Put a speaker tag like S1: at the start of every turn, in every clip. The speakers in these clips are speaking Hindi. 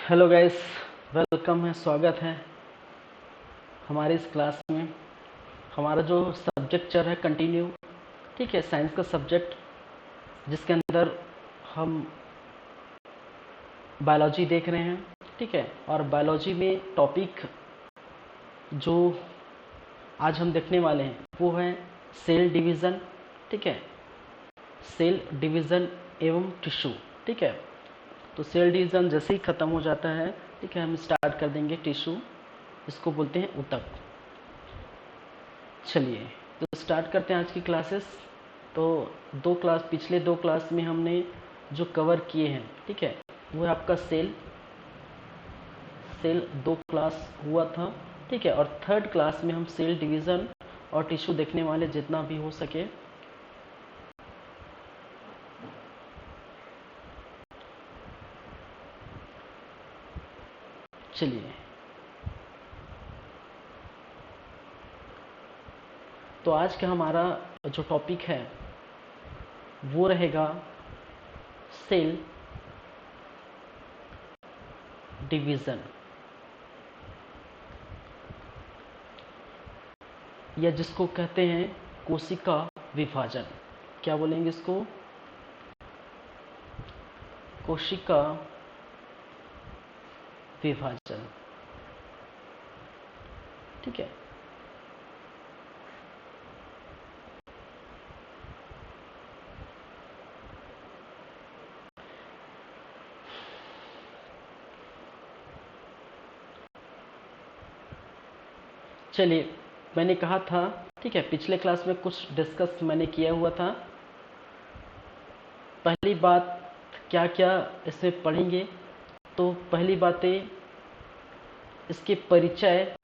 S1: हेलो गाइस, वेलकम है, स्वागत है हमारी इस क्लास में। हमारा जो सब्जेक्ट चल रहा है कंटिन्यू, ठीक है, साइंस का सब्जेक्ट, जिसके अंदर हम बायोलॉजी देख रहे हैं, ठीक है। और बायोलॉजी में टॉपिक जो आज हम देखने वाले हैं वो है सेल डिवीज़न, ठीक है, सेल डिवीज़न एवं टिश्यू, ठीक है। तो सेल डिवीज़न जैसे ही ख़त्म हो जाता है, ठीक है, हम स्टार्ट कर देंगे टिश्यू, इसको बोलते हैं ऊतक। चलिए तो स्टार्ट करते हैं आज की क्लासेस। तो पिछले दो क्लास में हमने जो कवर किए हैं, ठीक है, वो है आपका सेल दो क्लास हुआ था, ठीक है। और थर्ड क्लास में हम सेल डिवीज़न और टिश्यू देखने वाले, जितना भी हो सके। चलिए तो आज का हमारा जो टॉपिक है वो रहेगा सेल डिवीज़न, या जिसको कहते हैं कोशिका विभाजन। क्या बोलेंगे इसको? कोशिका विभाजन, ठीक है। चलिए, मैंने कहा था, ठीक है, पिछले क्लास में कुछ डिस्कस मैंने किया हुआ था। पहली बात, क्या क्या इसमें पढ़ेंगे, तो पहली बातें इसके परिचय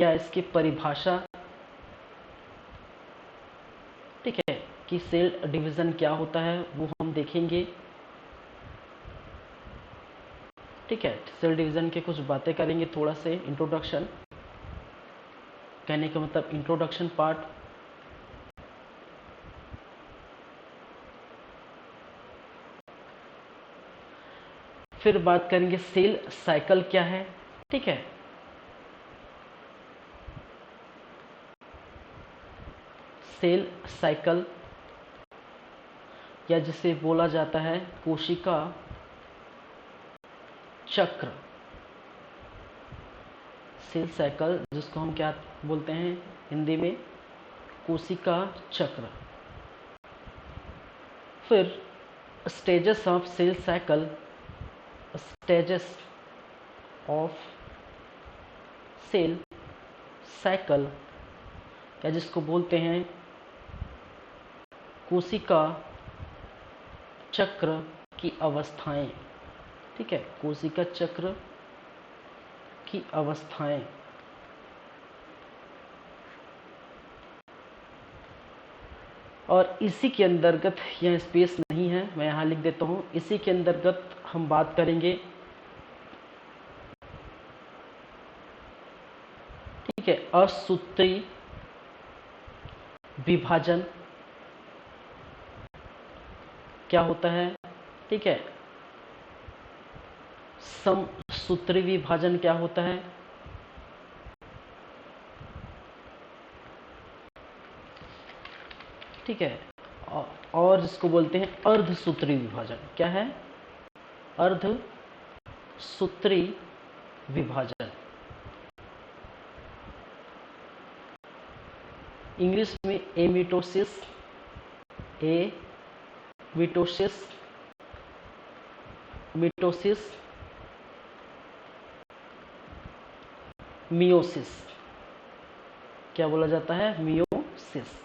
S1: या इसकी परिभाषा, ठीक है, कि सेल डिवीज़न क्या होता है वो हम देखेंगे, ठीक है। सेल डिवीज़न के कुछ बातें करेंगे, थोड़ा से इंट्रोडक्शन, कहने का मतलब इंट्रोडक्शन पार्ट। फिर बात करेंगे सेल साइकिल क्या है, ठीक है। सेल साइकिल, या जिसे बोला जाता है कोशिका चक्र। सेल साइकिल, जिसको हम क्या बोलते हैं हिंदी में, कोशिका चक्र। फिर stages of cell cycle, stages of cell cycle, या जिसको बोलते हैं कोशिका चक्र की अवस्थाएं, ठीक है, कोशिका चक्र की अवस्थाएं। और इसी के अंतर्गत, यह स्पेस नहीं है, मैं यहाँ लिख देता हूँ, इसी के अंतर्गत हम बात करेंगे, ठीक है, असूत्री विभाजन क्या होता है, ठीक है, समसूत्री विभाजन क्या होता है, ठीक है, और जिसको बोलते हैं अर्धसूत्री विभाजन। क्या है? अर्धसूत्री विभाजन। इंग्लिश में एमिटोसिस, मिटोसिस, मियोसिस, क्या बोला जाता है? मियोसिस।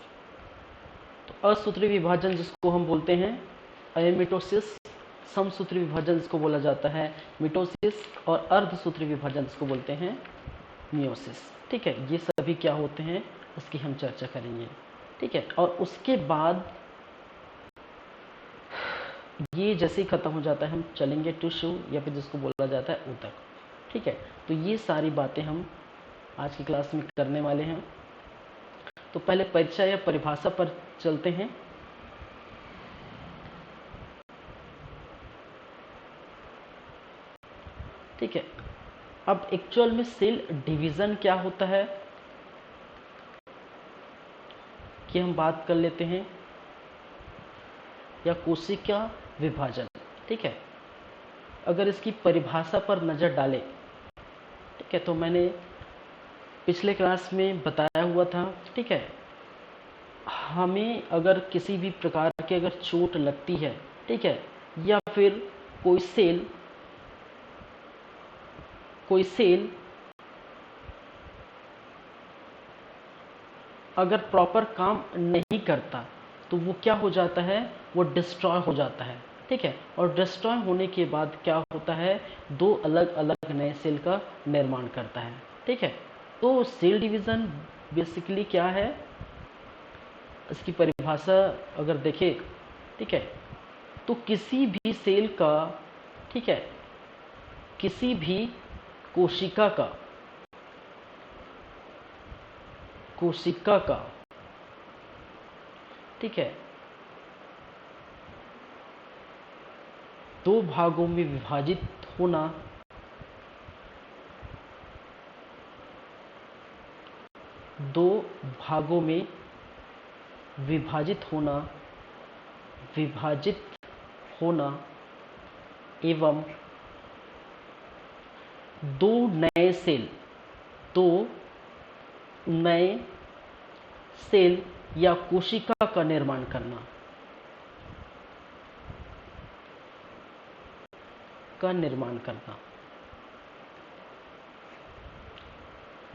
S1: तो असूत्री विभाजन जिसको हम बोलते हैं एमिटोसिस, समसूत्री विभाजन जिसको बोला जाता है मिटोसिस, और अर्धसूत्री विभाजन जिसको बोलते हैं मियोसिस, ठीक है। ये सभी क्या होते हैं उसकी हम चर्चा करेंगे, ठीक है। और उसके बाद ये जैसे ही खत्म हो जाता है हम चलेंगे टिश्यू, या फिर जिसको बोला जाता है ऊतक, ठीक है। तो ये सारी बातें हम आज की क्लास में करने वाले हैं। तो पहले परिचय या परिभाषा पर चलते हैं। ठीक है। अब एक्चुअल में सेल डिवीज़न क्या होता है कि हम बात कर लेते हैं, या कोशिका विभाजन। ठीक है, अगर इसकी परिभाषा पर नज़र डालें, ठीक है, तो मैंने पिछले क्लास में बताया हुआ था। ठीक है, हमें अगर किसी भी प्रकार की अगर चोट लगती है, ठीक है, या फिर कोई सेल अगर प्रॉपर काम नहीं करता तो वो क्या हो जाता है, वो डिस्ट्रॉय हो जाता है। ठीक है, और डिस्ट्रॉय होने के बाद क्या होता है, दो अलग अलग नए सेल का निर्माण करता है। ठीक है, तो सेल डिवीज़न बेसिकली क्या है, इसकी परिभाषा अगर देखें, ठीक है, तो किसी भी सेल का, ठीक है, किसी भी कोशिका का ठीक है, दो भागों में विभाजित होना, दो भागों में विभाजित होना एवं दो नए सेल या कोशिका का निर्माण करना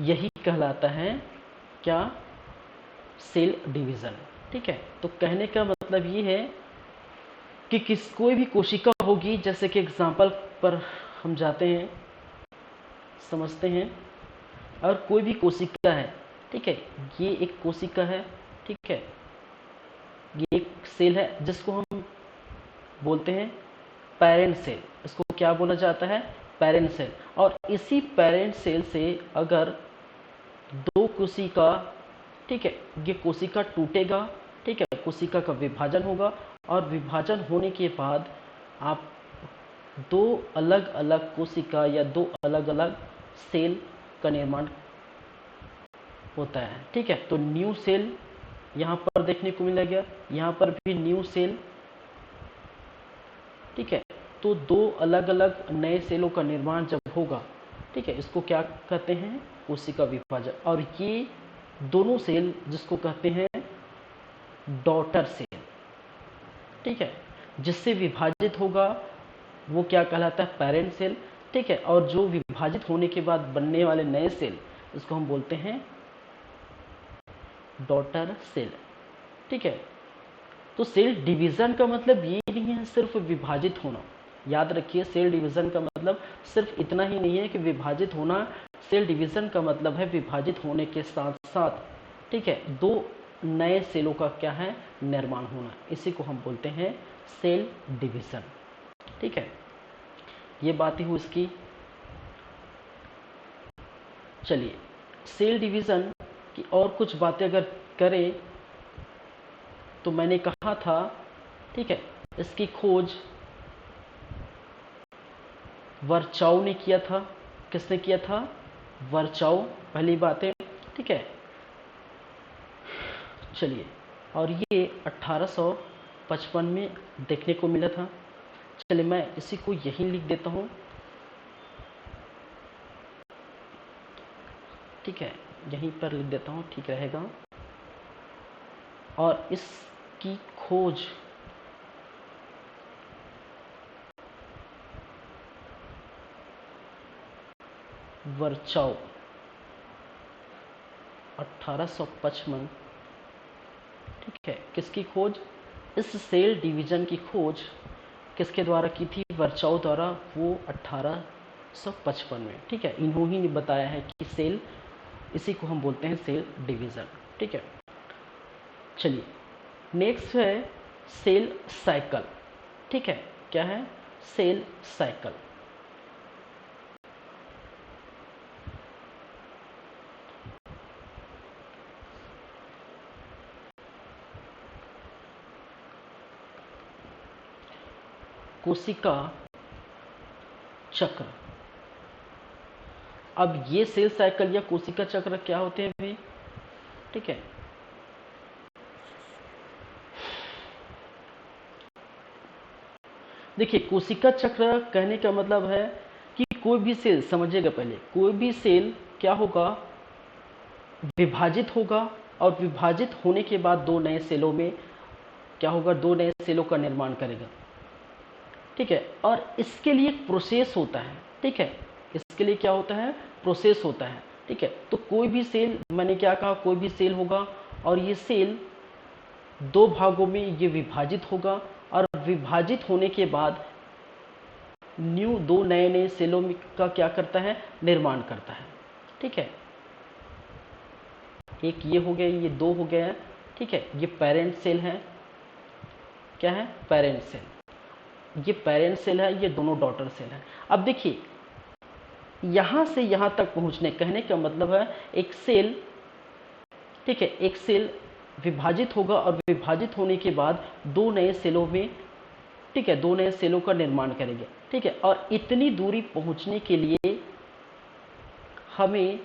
S1: यही कहलाता है क्या, सेल डिवीज़न। ठीक है, तो कहने का मतलब ये है कि कोई भी कोशिका होगी, जैसे कि एग्जाम्पल पर हम जाते हैं, समझते हैं, और कोई भी कोशिका है, ठीक है, ये एक कोशिका है, ठीक है, ये एक सेल है जिसको हम बोलते हैं पेरेंट सेल। इसको क्या बोला जाता है, पेरेंट सेल। और इसी पेरेंट सेल से अगर दो कोशिका, ठीक है, ये कोशिका टूटेगा, ठीक है, कोशिका का विभाजन होगा, और विभाजन होने के बाद आप दो अलग अलग कोशिका या दो अलग अलग सेल का निर्माण होता है। ठीक है, तो न्यू सेल यहाँ पर देखने को मिलेगा, यहाँ पर भी न्यू सेल। ठीक है, तो दो अलग अलग नए सेलों का निर्माण जब होगा, ठीक है, इसको क्या कहते हैं, कोशिका विभाजन। और ये दोनों सेल जिसको कहते हैं डॉटर सेल, ठीक है, जिससे विभाजित होगा वो क्या कहलाता है, पेरेंट सेल। ठीक है, और जो विभाजित होने के बाद बनने वाले नए सेल, इसको हम बोलते हैं डॉटर सेल। ठीक है, तो सेल डिवीज़न का मतलब ये नहीं है सिर्फ विभाजित होना। याद रखिए, सेल डिवीज़न का मतलब सिर्फ इतना ही नहीं है कि विभाजित होना। सेल डिवीज़न का मतलब है विभाजित होने के साथ साथ, ठीक है, दो नए सेलों का क्या है, निर्माण होना। इसी को हम बोलते हैं सेल डिवीज़न। ठीक है, ये बातें हुई इसकी। चलिए, सेल डिवीज़न की और कुछ बातें अगर करें, तो मैंने कहा था, ठीक है, इसकी खोज वर्चाउ ने किया था। किसने किया था, वर्चाउ, पहली बात है। ठीक है, चलिए, और ये 1855 में देखने को मिला था। चलिए, मैं इसी को यहीं लिख देता हूँ। ठीक है, यहीं पर लिख देता हूँ, ठीक रहेगा। और इसकी खोज वर्चाउ 1855, ठीक है, किसकी खोज, इस सेल डिवीज़न की खोज किसके द्वारा की थी, वर्चाउ द्वारा, वो 1855 में। ठीक है, इन्होंने ने बताया है कि सेल, इसी को हम बोलते हैं सेल डिवीज़न। ठीक है, चलिए, नेक्स्ट है सेल साइकिल। ठीक है, क्या है, सेल साइकिल। कोशिका चक्र, अब ये सेल साइकिल या कोशिका चक्र क्या होते हैं भाई? ठीक है, देखिए कोशिका चक्र कहने का मतलब है कि कोई भी सेल, समझिएगा पहले, कोई भी सेल क्या होगा, विभाजित होगा, और विभाजित होने के बाद दो नए सेलों में क्या होगा, दो नए सेलों का निर्माण करेगा। ठीक है, और इसके लिए एक प्रोसेस होता है। ठीक है, इसके लिए क्या होता है, प्रोसेस होता है। ठीक है, तो कोई भी सेल, मैंने क्या कहा, कोई भी सेल होगा और ये सेल दो भागों में ये विभाजित होगा, और विभाजित होने के बाद न्यू दो नए नए सेलों का क्या करता है, निर्माण करता है। ठीक है, एक ये हो गया, ये दो हो गया है। ठीक है, ये पेरेंट सेल है, क्या है, पेरेंट सेल, ये पेरेंट सेल है, ये दोनों डॉटर सेल है। अब देखिए यहां से यहां तक पहुंचने, कहने का मतलब है एक सेल, ठीक है, एक सेल विभाजित होगा और विभाजित होने के बाद दो नए सेलों में, ठीक है, दो नए सेलों का निर्माण करेंगे। ठीक है, और इतनी दूरी पहुंचने के लिए हमें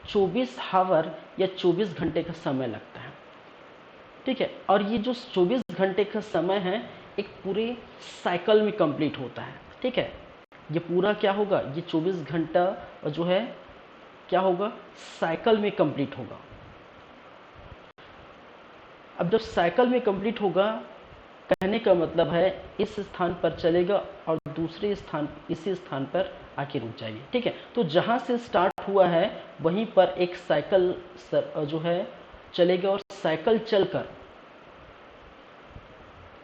S1: 24 हावर या 24 घंटे का समय लगता है। ठीक है, और ये जो 24 घंटे का समय है एक पूरे साइकिल में कंप्लीट होता है। ठीक है, ये पूरा क्या होगा, ये 24 घंटा जो है क्या होगा, साइकिल में कंप्लीट होगा। अब जब साइकिल में कंप्लीट होगा, कहने का मतलब है इस स्थान पर चलेगा और दूसरे स्थान, इसी स्थान पर आके रुक जाएगी। ठीक है, तो जहां से स्टार्ट हुआ है वहीं पर एक साइकिल जो है चलेगा, और साइकिल चलकर,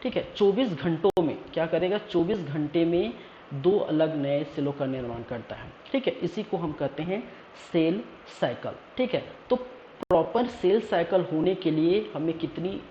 S1: ठीक है, 24 घंटों में क्या करेगा, 24 घंटे में दो अलग नए सेलों का निर्माण करता है। ठीक है, इसी को हम कहते हैं सेल साइकिल। ठीक है, तो प्रॉपर सेल साइकिल होने के लिए हमें कितनी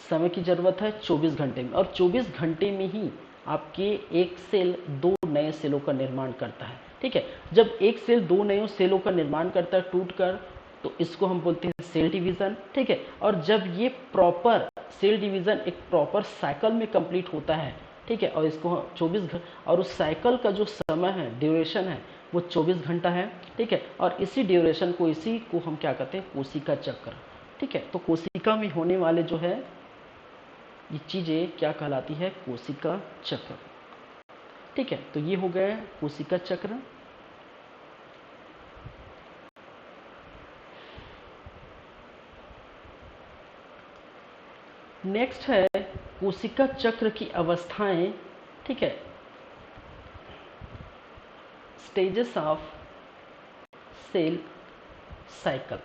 S1: समय की जरूरत है, 24 घंटे में, और 24 घंटे में ही आपके एक सेल दो नए सेलों का निर्माण करता है। ठीक है, जब एक सेल दो नए सेलों का निर्माण करता है टूटकर, तो इसको हम बोलते हैं सेल डिवीजन। ठीक है, और जब ये प्रॉपर सेल डिवीजन एक प्रॉपर साइकिल में कंप्लीट होता है, ठीक है, और इसको 24 घंटे, और उस साइकिल का जो समय है, ड्यूरेशन है, वो 24 घंटा है। ठीक है, और इसी ड्यूरेशन को, इसी को हम क्या कहते हैं, कोशिका चक्र। ठीक है, तो कोशिका में होने वाले जो है ये चीजें क्या कहलाती है, कोशिका चक्र। ठीक है, तो ये हो गया कोशिका चक्र। नेक्स्ट है कोशिका चक्र की अवस्थाएं। ठीक है, स्टेजेस ऑफ सेल साइकिल।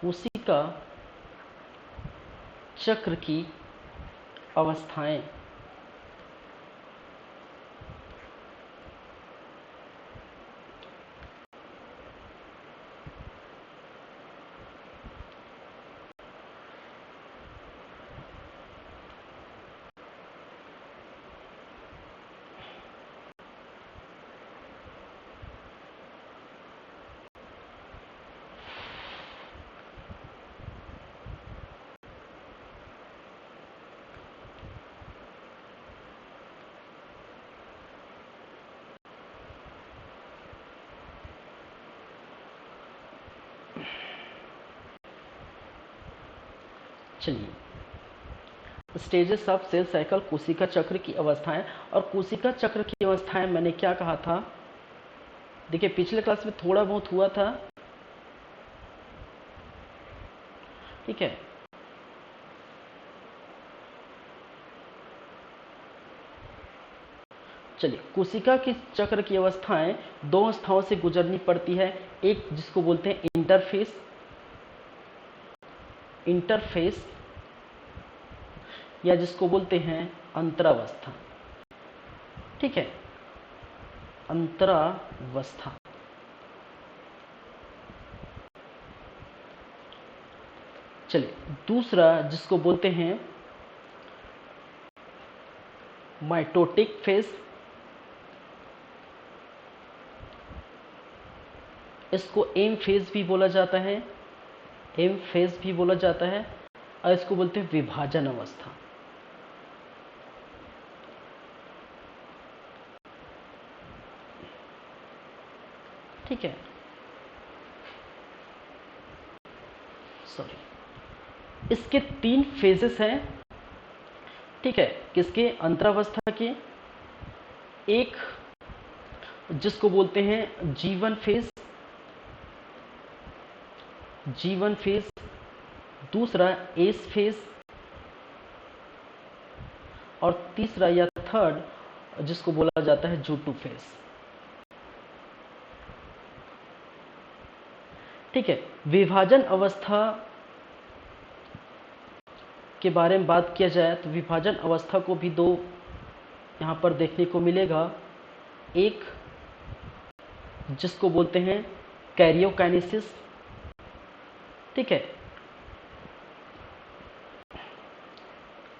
S1: कोशिका चक्र की अवस्थाएं। चलिए, स्टेजेस ऑफ सेल साइकिल, कोशिका चक्र की अवस्थाएं। और कोशिका चक्र की अवस्थाएं मैंने क्या कहा था, देखिए पिछले क्लास में थोड़ा बहुत हुआ था। ठीक है, चलिए, कोशिका की चक्र की अवस्थाएं दो अवस्थाओं से गुजरनी पड़ती है। एक जिसको बोलते हैं इंटरफेस, इंटरफेस, या जिसको बोलते हैं अंतरावस्था। ठीक है, अंतरावस्था। चलिए, दूसरा जिसको बोलते हैं माइटोटिक फेज, इसको एम फेज भी बोला जाता है, एम फेज भी बोला जाता है, और इसको बोलते हैं विभाजन अवस्था। ठीक है, सॉरी, इसके 3 फेजेस हैं, ठीक है, किसके, अंतरावस्था के। एक जिसको बोलते हैं G1 फेज, G1 फेज, दूसरा एस फेज, और तीसरा या थर्ड जिसको बोला जाता है J2 फेज। ठीक है, विभाजन अवस्था के बारे में बात किया जाए तो विभाजन अवस्था को भी 2 यहाँ पर देखने को मिलेगा। एक जिसको बोलते हैं कैरियोकाइनेसिस, ठीक है,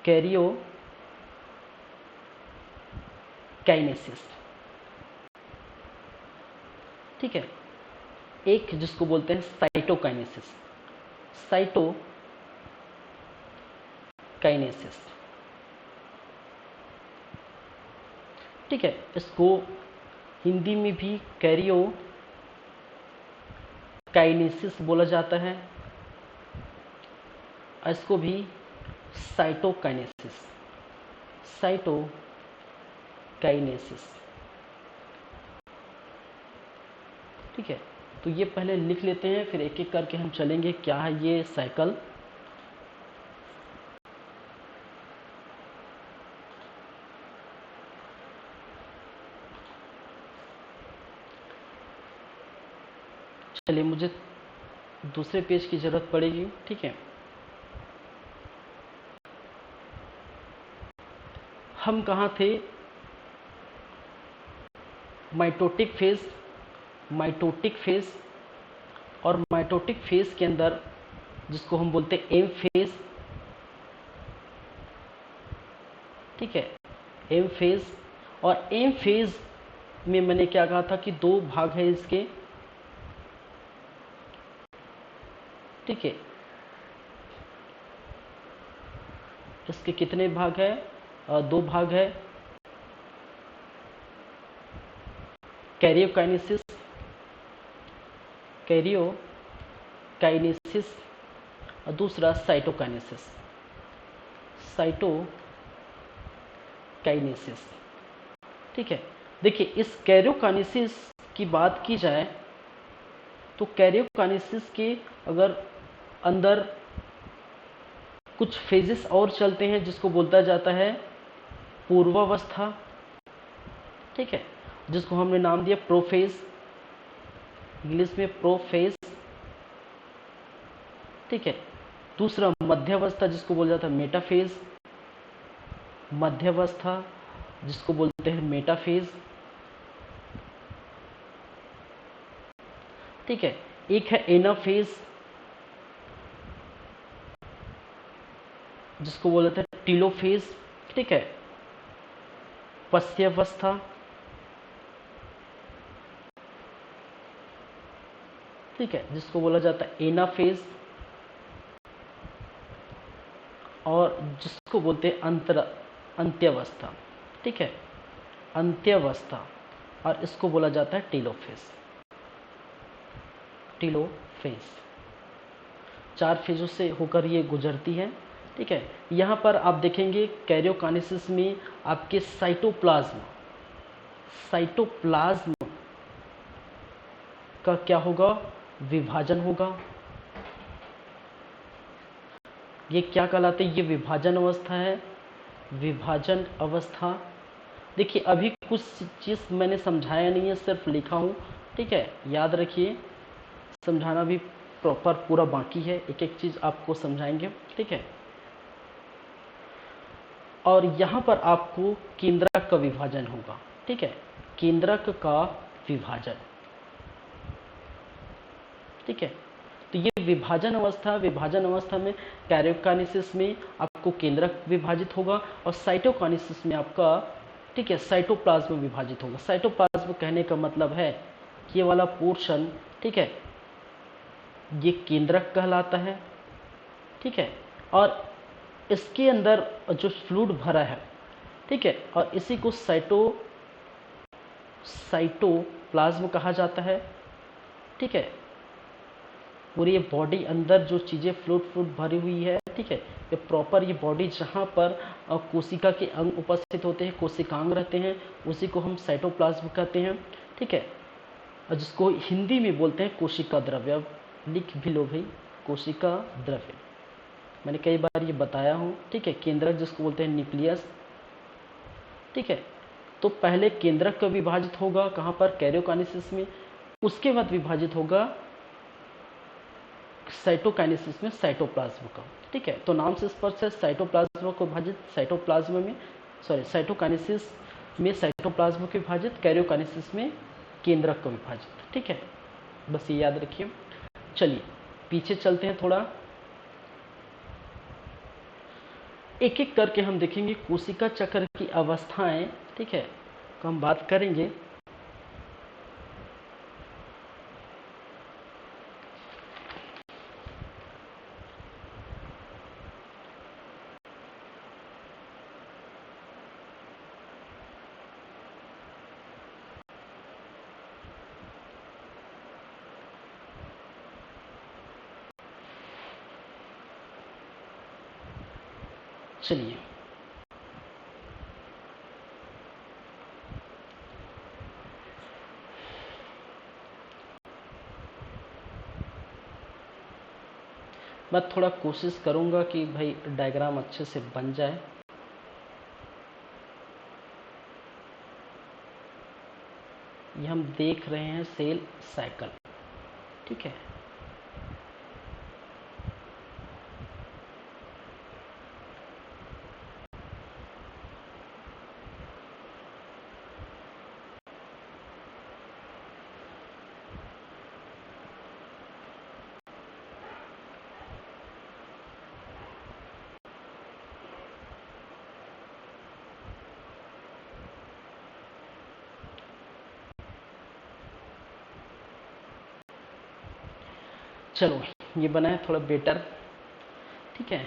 S1: कैरियोकाइनेसिस, ठीक है। एक जिसको बोलते हैं साइटोकाइनेसिस, साइटोकाइनेसिस, ठीक है। इसको हिंदी में भी कैरियोकाइनेसिस बोला जाता है, इसको भी साइटोकाइनेसिस, ठीक है। तो ये पहले लिख लेते हैं, फिर एक एक करके हम चलेंगे क्या है ये साइकिल। चलिए, मुझे दूसरे पेज की जरूरत पड़ेगी, ठीक है। हम कहाँ थे, माइटोटिक फेज, और माइटोटिक फेज के अंदर जिसको हम बोलते हैं एम फेज, ठीक है, एम फेज। और एम फेज में मैंने क्या कहा था कि 2 भाग है इसके, ठीक है। इसके कितने भाग है, 2 भाग है, कैरियोकाइनेसिस और दूसरा साइटोकाइनेसिस, ठीक है। देखिए, इस कैरियोकाइनेसिस की बात की जाए तो कैरियोकाइनेसिस के अगर अंदर कुछ फेजेस और चलते हैं जिसको बोलता जाता है पूर्वावस्था, ठीक है, जिसको हमने नाम दिया प्रोफेज, इंग्लिश में प्रोफेज, ठीक है। दूसरा मध्यावस्था जिसको बोला जाता है मेटाफेज, मध्यावस्था जिसको बोलते हैं मेटाफेज, ठीक है। एक है एनाफेज जिसको बोला जाता है टीलोफेज, ठीक है, पश्चावस्था, ठीक है, जिसको बोला जाता है एनाफेज, और जिसको बोलते हैं अंत्यावस्था, ठीक है, अंत्यावस्था, और इसको बोला जाता है टीलोफेज। 4 फेजों से होकर ये गुजरती है, ठीक है। यहाँ पर आप देखेंगे कैरियोकाइनेसिस में आपके साइटोप्लाज्म का क्या होगा, विभाजन होगा। ये क्या कहलाते हैं, ये विभाजन अवस्था है, विभाजन अवस्था। देखिए, अभी कुछ चीज़ मैंने समझाया नहीं है, सिर्फ लिखा हूँ, ठीक है। याद रखिए, समझाना भी प्रॉपर पूरा बाकी है, एक एक चीज़ आपको समझाएंगे, ठीक है। और यहाँ पर आपको केंद्रक का विभाजन होगा, ठीक है, केंद्रक का विभाजन, ठीक है। तो ये विभाजन अवस्था में कैरियोकाइनेसिस में आपको केंद्रक विभाजित होगा, और साइटोकाइनेसिस में आपका, ठीक है, साइटोप्लाज्म विभाजित होगा। साइटोप्लाज्म कहने का मतलब है कि ये वाला पोर्शन, ठीक है, ये केंद्रक कहलाता है, ठीक है। और इसके अंदर जो फ्लूइड भरा है, ठीक है, और इसी को साइटोप्लाज्म कहा जाता है, ठीक है। पूरी ये बॉडी अंदर जो चीज़ें फ्लूइड भरी हुई है, ठीक है, ये प्रॉपर ये बॉडी जहाँ पर कोशिका के अंग उपस्थित होते हैं, कोशिकांग रहते हैं, उसी को हम साइटोप्लाज्म कहते हैं, ठीक है। और जिसको हिंदी में बोलते हैं कोशिका द्रव्य। अब लिख भी लो भाई, कोशिका द्रव्य मैंने कई बार ये बताया हूँ, ठीक है। केंद्रक जिसको बोलते हैं न्यूक्लियस, ठीक है। तो पहले केंद्रक का विभाजित होगा कहाँ पर, कैरियोकाइनेसिस में, उसके बाद विभाजित होगा साइटोकाइनेसिस में साइटोप्लाज्म का, ठीक है। तो नाम से स्पष्ट है, साइटोप्लाज्म को विभाजित साइटोप्लाज्म में, सॉरी साइटोकाइनेसिस में साइटोप्लाज्म को विभाजित, कैरियोकाइनेसिस में केंद्रक को विभाजित, ठीक है। बस ये याद रखिए। चलिए पीछे चलते हैं थोड़ा, एक एक करके हम देखेंगे कोशिका चक्र की अवस्थाएं, ठीक है, तो हम बात करेंगे। चलिए मैं थोड़ा कोशिश करूंगा कि भाई डायग्राम अच्छे से बन जाए। ये हम देख रहे हैं सेल साइकिल, ठीक है। चलो ये बना है थोड़ा बेटर, ठीक है।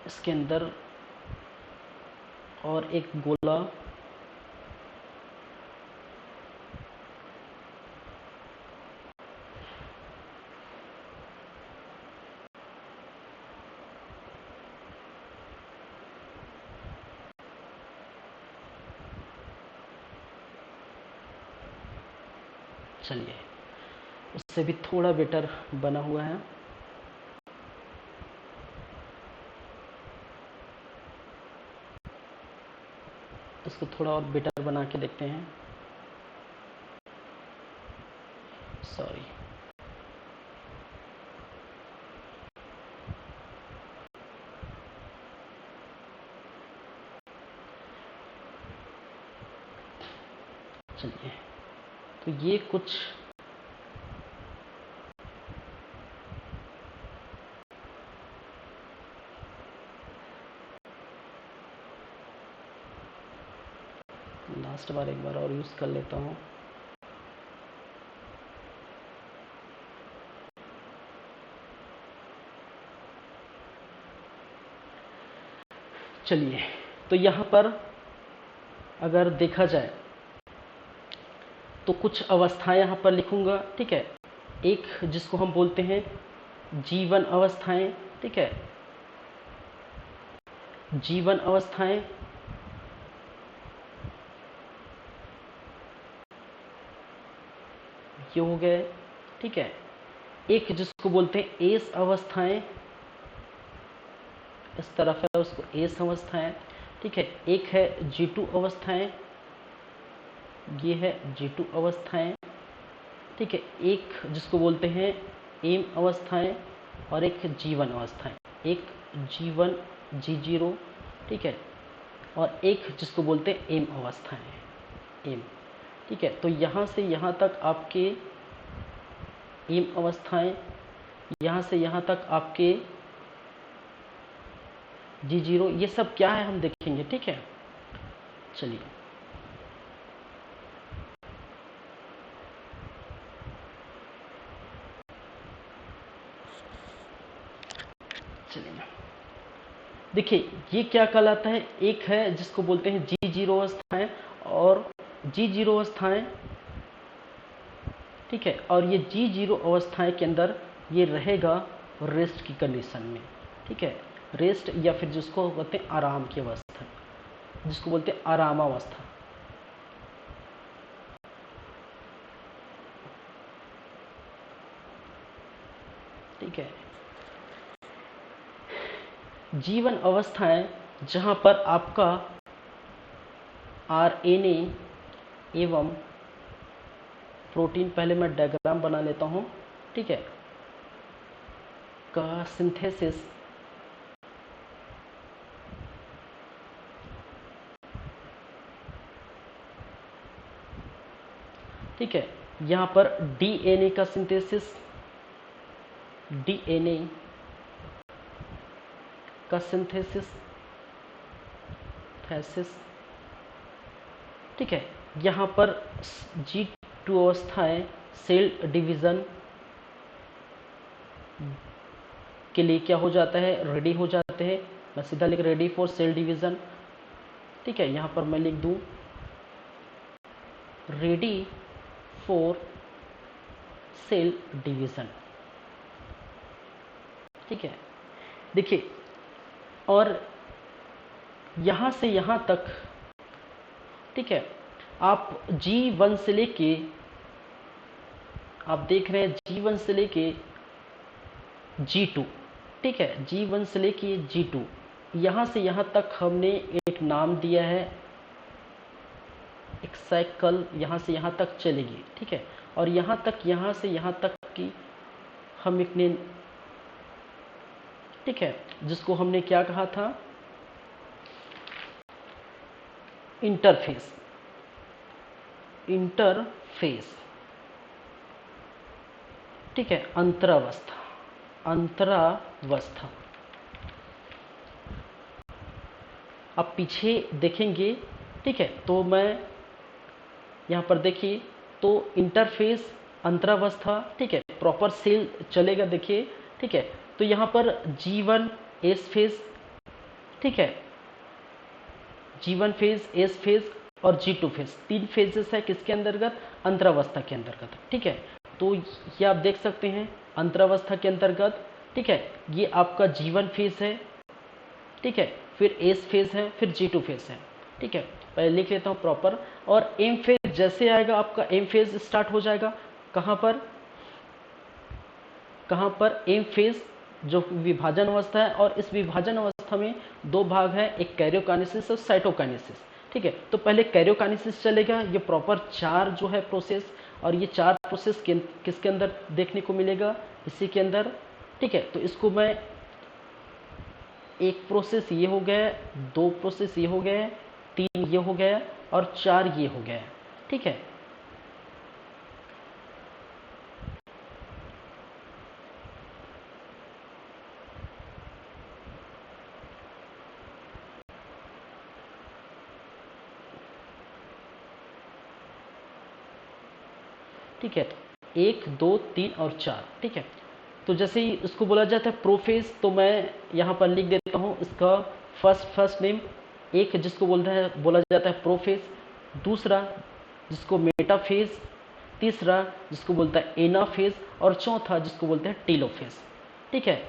S1: इसके अंदर और एक गोला, चलिए उससे भी थोड़ा बेटर बना हुआ है। इसको थोड़ा और बेटर बना के देखते हैं, सॉरी। चलिए तो ये कुछ लास्ट बार एक बार और यूज़ कर लेता हूँ। चलिए तो यहाँ पर अगर देखा जाए तो कुछ अवस्थाएं यहाँ पर लिखूंगा, ठीक है। एक जिसको हम बोलते हैं जीवन अवस्थाएं, ठीक है, जीवन अवस्थाएं। ये हो गए, ठीक है। एक जिसको बोलते हैं एस अवस्थाएं, इस तरफ है उसको एस अवस्थाएं, ठीक है। एक है G2 अवस्थाएं, ये है G2 अवस्थाएं, ठीक है। एक जिसको बोलते हैं एम अवस्थाएं और एक जीवन अवस्थाएं, एक जीवन G0, ठीक है, और एक जिसको बोलते हैं एम अवस्थाएं, एम, ठीक है। तो यहाँ से यहाँ तक आपके एम अवस्थाएं, यहाँ से यहाँ तक आपके G0, ये सब क्या है हम देखेंगे, ठीक है। चलिए चलिए देखिए ये क्या कहलाता है, एक है जिसको बोलते हैं G0 अवस्थाएं और G0 अवस्थाएं, ठीक है, और ये G0 अवस्थाएं के अंदर ये रहेगा रेस्ट की कंडीशन में, ठीक है, रेस्ट या फिर जिसको बोलते हैं आराम की अवस्था, जिसको बोलते हैं आरामावस्था। ठीक है, जीवन अवस्थाएं जहां पर आपका RNA एवं प्रोटीन, पहले मैं डायग्राम बना लेता हूं, ठीक है, का सिंथेसिस ठीक है, यहाँ पर DNA का सिंथेसिस, DNA का सिंथेसिस, थैसिस, ठीक है, यहाँ पर G2 अवस्थाएं सेल डिवीज़न के लिए क्या हो जाता है, रेडी हो जाते हैं। मैं सीधा लिख रेडी फॉर सेल डिवीज़न, ठीक है, यहाँ पर मैं लिख दूँ रेडी फॉर सेल डिवीज़न, ठीक है। देखिए, और यहाँ से यहाँ तक, ठीक है, आप G1 से लेके, आप देख रहे हैं G1 से लेके G2, ठीक है, G1 से लेके G2, यहाँ से यहाँ तक हमने एक नाम दिया है, एक साइकिल यहाँ से यहाँ तक चलेगी, ठीक है, और यहाँ से यहाँ तक की हम एक ने, ठीक है, जिसको हमने क्या कहा था, इंटरफेस, इंटरफेस, ठीक है, अंतरावस्था, अंतरावस्था। अब पीछे देखेंगे, ठीक है, तो मैं यहाँ पर देखिए, तो इंटरफेस, अंतरावस्था, ठीक है, प्रॉपर सेल चलेगा, देखिए, ठीक है, तो यहाँ पर G1 एस फेज, ठीक है, G1 फेज, एस फेज और G2 फेज, 3 फेजेस है किसके अंतर्गत, अंतरावस्था के अंतर्गत, ठीक है। तो ये आप देख सकते हैं अंतरावस्था के अंतर्गत, ठीक है, ये आपका G1 फेज है, ठीक है, फिर एस फेज है, फिर G2 फेज है, ठीक है, पहले लिख लेता हूँ प्रॉपर। और एम फेज जैसे आएगा आपका एम फेज स्टार्ट हो जाएगा, कहाँ पर, कहाँ पर, एम फेज जो विभाजन अवस्था है, और इस विभाजन अवस्था में दो भाग हैं, एक कैरियोकाइनेसिस और साइटोकाइनेसिस, ठीक है। तो पहले कैरियोकाइनेसिस चलेगा, ये प्रॉपर 4 जो है प्रोसेस, और ये 4 प्रोसेस किसके अंदर देखने को मिलेगा, इसी के अंदर, ठीक है। तो इसको मैं, एक प्रोसेस ये हो गया, 2 प्रोसेस ये हो गया, 3 ये हो गया और 4 ये हो गया, ठीक है। ठीक है, तो 1 2 3 और 4, ठीक है। तो जैसे ही इसको बोला जाता है प्रोफेज, तो मैं यहाँ पर लिख देता हूँ इसका फर्स्ट नेम, एक जिसको बोला जाता है प्रोफेज, दूसरा जिसको मेटाफेज, तीसरा जिसको बोलता है एनाफेज, और चौथा जिसको बोलते हैं टेलोफेज, ठीक है।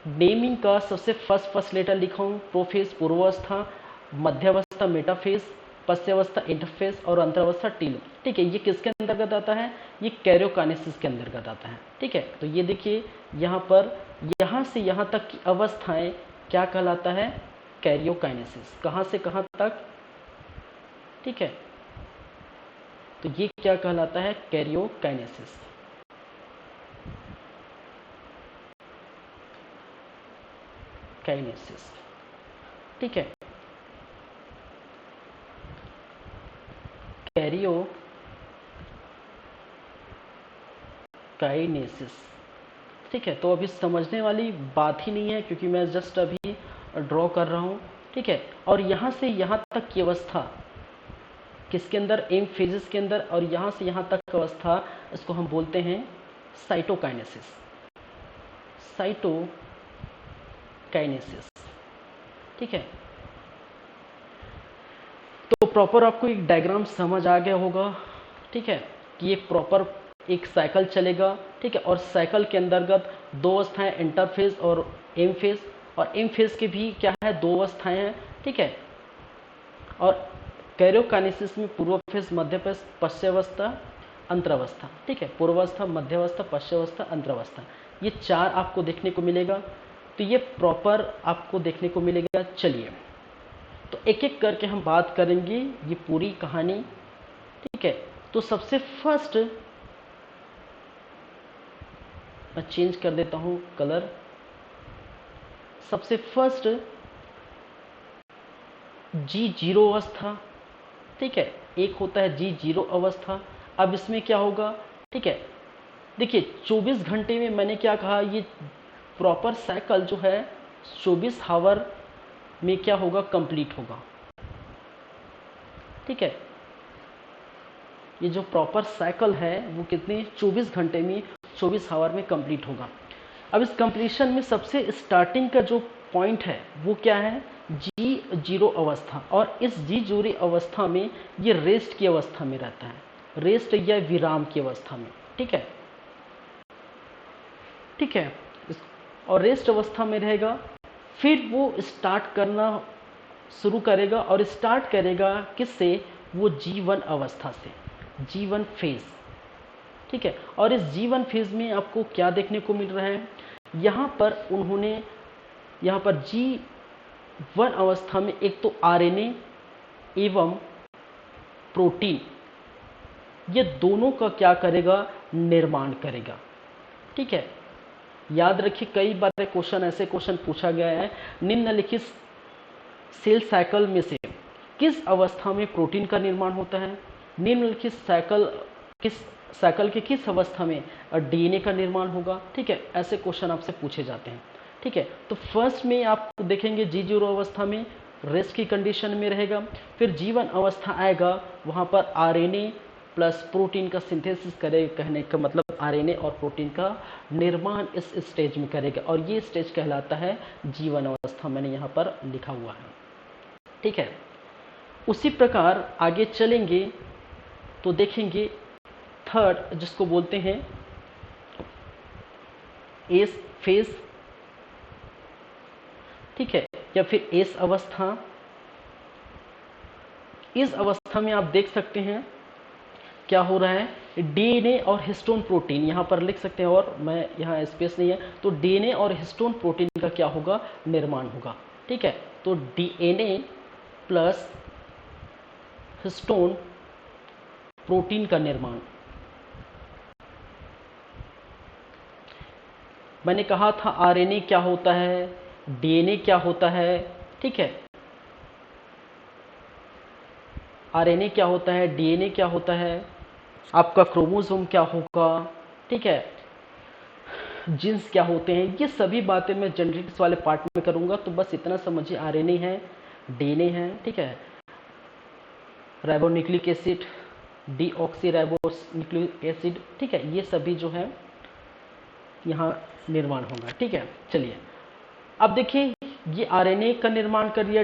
S1: नेमिंग का सबसे फर्स्ट लेटर लिखा हूँ, प्रोफेज पूर्वावस्था, मध्यावस्था मेटाफेज, पश्चावस्था इंटरफेज और अंतरावस्था टीलो, ठीक है। ये किसके अंतर्गत आता है, ये कैरियोकाइनेसिस के अंतर्गत आता है, ठीक है। तो ये देखिए यहाँ पर, यहाँ से यहाँ तक की अवस्थाएं क्या कहलाता है, कैरियोकाइनेसिस, कहाँ से कहाँ तक, ठीक है। तो ये क्या कहलाता है, कैरियोकाइनेसिस, काइनेसिस, ठीक है, कैरियोकाइनेसिस, ठीक है। तो अभी समझने वाली बात ही नहीं है, क्योंकि मैं जस्ट अभी ड्रॉ कर रहा हूँ, ठीक है। और यहाँ से यहाँ तक की अवस्था किसके अंदर, एम फेजेस के अंदर, और यहाँ से यहाँ तक की अवस्था, इसको हम बोलते हैं साइटोकाइनेसिस, साइटोकाइनेसिस, ठीक है। तो प्रॉपर आपको एक डायग्राम समझ आ गया होगा, ठीक है, कि एक प्रॉपर एक साइकिल चलेगा, ठीक है, और साइकिल के अंतर्गत दो अवस्थाएं, इंटरफेज और एम फेज, और एम फेज के भी क्या है, दो अवस्थाएं हैं, ठीक है। और कैरियोकाइनेसिस में पूर्व फेज, मध्य फेज, पश्चावस्था, अंतरावस्था, ठीक है, पूर्वावस्था, मध्यावस्था, पश्चावस्था, अंतरावस्था, ये चार आपको देखने को मिलेगा। तो ये प्रॉपर आपको देखने को मिलेगा। चलिए तो एक एक करके हम बात करेंगे ये पूरी कहानी, ठीक है। तो सबसे फर्स्ट मैं चेंज कर देता हूं कलर। सबसे फर्स्ट G0 अवस्था, ठीक है, एक होता है G0 अवस्था। अब इसमें क्या होगा, ठीक है, देखिए 24 घंटे में मैंने क्या कहा, ये प्रॉपर साइकिल जो है 24 आवर में क्या होगा, कंप्लीट होगा, ठीक है। ये जो प्रॉपर साइकिल है वो कितने 24 घंटे में, 24 आवर में कंप्लीट होगा। अब इस कंप्लीशन में सबसे स्टार्टिंग का जो पॉइंट है वो क्या है, G0 अवस्था। और इस G0 अवस्था में ये रेस्ट की अवस्था में रहता है, रेस्ट या विराम की अवस्था में, ठीक है, ठीक है। और रेस्ट अवस्था में रहेगा, फिर वो स्टार्ट करना शुरू करेगा, और स्टार्ट करेगा किससे, वो G1 अवस्था से, G1 फेज, ठीक है। और इस G1 फेज में आपको क्या देखने को मिल रहा है, यहाँ पर उन्होंने यहाँ पर G1 अवस्था में एक तो आरएनए एवं प्रोटीन, ये दोनों का क्या करेगा, निर्माण करेगा, ठीक है। याद रखिए कई बार क्वेश्चन ऐसे क्वेश्चन पूछा गया है, निम्नलिखित सेल साइकिल में से किस अवस्था में प्रोटीन का निर्माण होता है, निम्नलिखित साइकिल के किस अवस्था में डीएनए का निर्माण होगा, ठीक है। ऐसे क्वेश्चन आपसे पूछे जाते हैं, ठीक है। तो फर्स्ट में आप देखेंगे G0 अवस्था में रेस्ट की कंडीशन में रहेगा, फिर G1 अवस्था आएगा, वहाँ पर आरएनए प्लस प्रोटीन का सिंथेसिस करे, कहने का मतलब आरएनए और प्रोटीन का निर्माण इस स्टेज में करेगा, और ये स्टेज कहलाता है G1 अवस्था, मैंने यहाँ पर लिखा हुआ है, ठीक है। उसी प्रकार आगे चलेंगे तो देखेंगे थर्ड, जिसको बोलते हैं एस फेज, ठीक है, या फिर एस अवस्था। इस अवस्था में आप देख सकते हैं क्या हो रहा है, डीएनए और हिस्टोन प्रोटीन, यहाँ पर लिख सकते हैं, और मैं यहाँ स्पेस नहीं है, तो डीएनए और हिस्टोन प्रोटीन का क्या होगा, निर्माण होगा, ठीक है। तो डीएनए प्लस हिस्टोन प्रोटीन का निर्माण, मैंने कहा था आरएनए क्या होता है, डीएनए क्या होता है, ठीक है, आरएनए क्या होता है, डीएनए क्या होता है, आपका क्रोमोसोम क्या होगा, ठीक है, जीन्स क्या होते हैं, ये सभी बातें मैं जेनेटिक्स वाले पार्ट में करूंगा। तो बस इतना समझिए, आरएनए है, डीएनए है, ठीक है, राइबोन्यूक्लिक एसिड, डीऑक्सीराइबोन्यूक्लिक एसिड, ठीक है, ये सभी जो है यहाँ निर्माण होगा, ठीक है। चलिए अब देखिए, ये आरएनए का निर्माण कर दिया,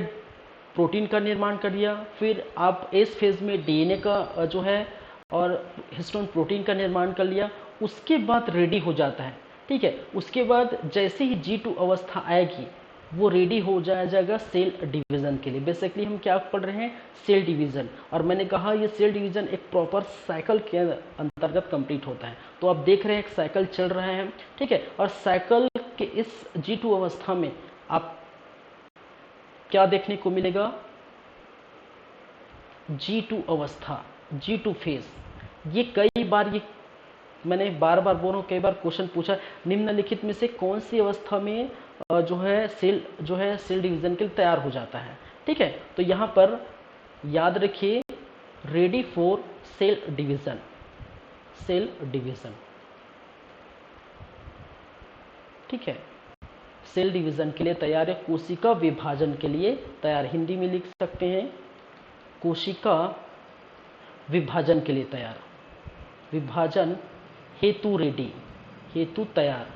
S1: प्रोटीन का निर्माण कर दिया, फिर आप एस फेज में डीएनए का जो है और हिस्टोन प्रोटीन का निर्माण कर लिया, उसके बाद रेडी हो जाता है, ठीक है। उसके बाद जैसे ही G2 अवस्था आएगी, वो रेडी हो जाएगा सेल डिवीज़न के लिए। बेसिकली हम क्या पढ़ रहे हैं, सेल डिवीज़न, और मैंने कहा ये सेल डिवीज़न एक प्रॉपर साइकिल के अंतर्गत कंप्लीट होता है। तो आप देख रहे हैं एक साइकिल चल रहा है, ठीक है, और साइकिल के इस G2 अवस्था में आप क्या देखने को मिलेगा, G2 अवस्था, G2 फेज। ये कई बार, ये मैंने बार बार बोल रहा हूँ, कई बार क्वेश्चन पूछा, निम्नलिखित में से कौन सी अवस्था में जो है सेल डिवीजन के लिए तैयार हो जाता है, ठीक है। तो यहाँ पर याद रखिए, ready for cell division, cell division, ठीक है, सेल डिवीजन के लिए तैयार है, कोशिका विभाजन के लिए तैयार, हिंदी में लिख सकते हैं कोशिका विभाजन के लिए तैयार, विभाजन हेतु रेडी, हेतु तैयार।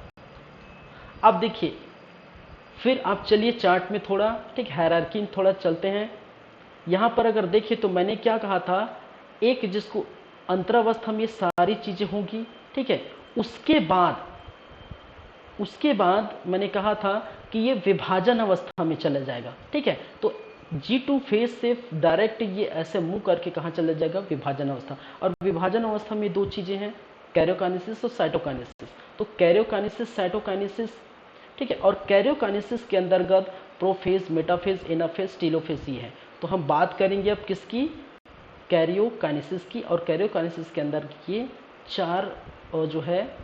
S1: अब देखिए, फिर आप चलिए चार्ट में थोड़ा, ठीक, हायरार्की में थोड़ा चलते हैं। यहाँ पर अगर देखें तो मैंने क्या कहा था, एक जिसको अंतरावस्था में ये सारी चीज़ें होंगी, ठीक है। उसके बाद मैंने कहा था कि ये विभाजन अवस्था में चला जाएगा, ठीक है। तो G2 फेज से डायरेक्ट ये ऐसे मूव करके कहाँ चला जाएगा, विभाजन अवस्था। और विभाजन अवस्था में दो चीज़ें हैं, कैरियोकाइनेसिस और साइटोकाइनेसिस। तो कैरियोकाइनेसिस, साइटोकाइनेसिस, ठीक है। और कैरियोकाइनेसिस के अंतर्गत प्रोफेज, मेटाफेज, एनाफेज, टेलोफेज ये है। तो हम बात करेंगे अब किसकी, कैरियोकाइनेसिस की। और कैरियोकाइनेसिस के अंदर ये 4 जो है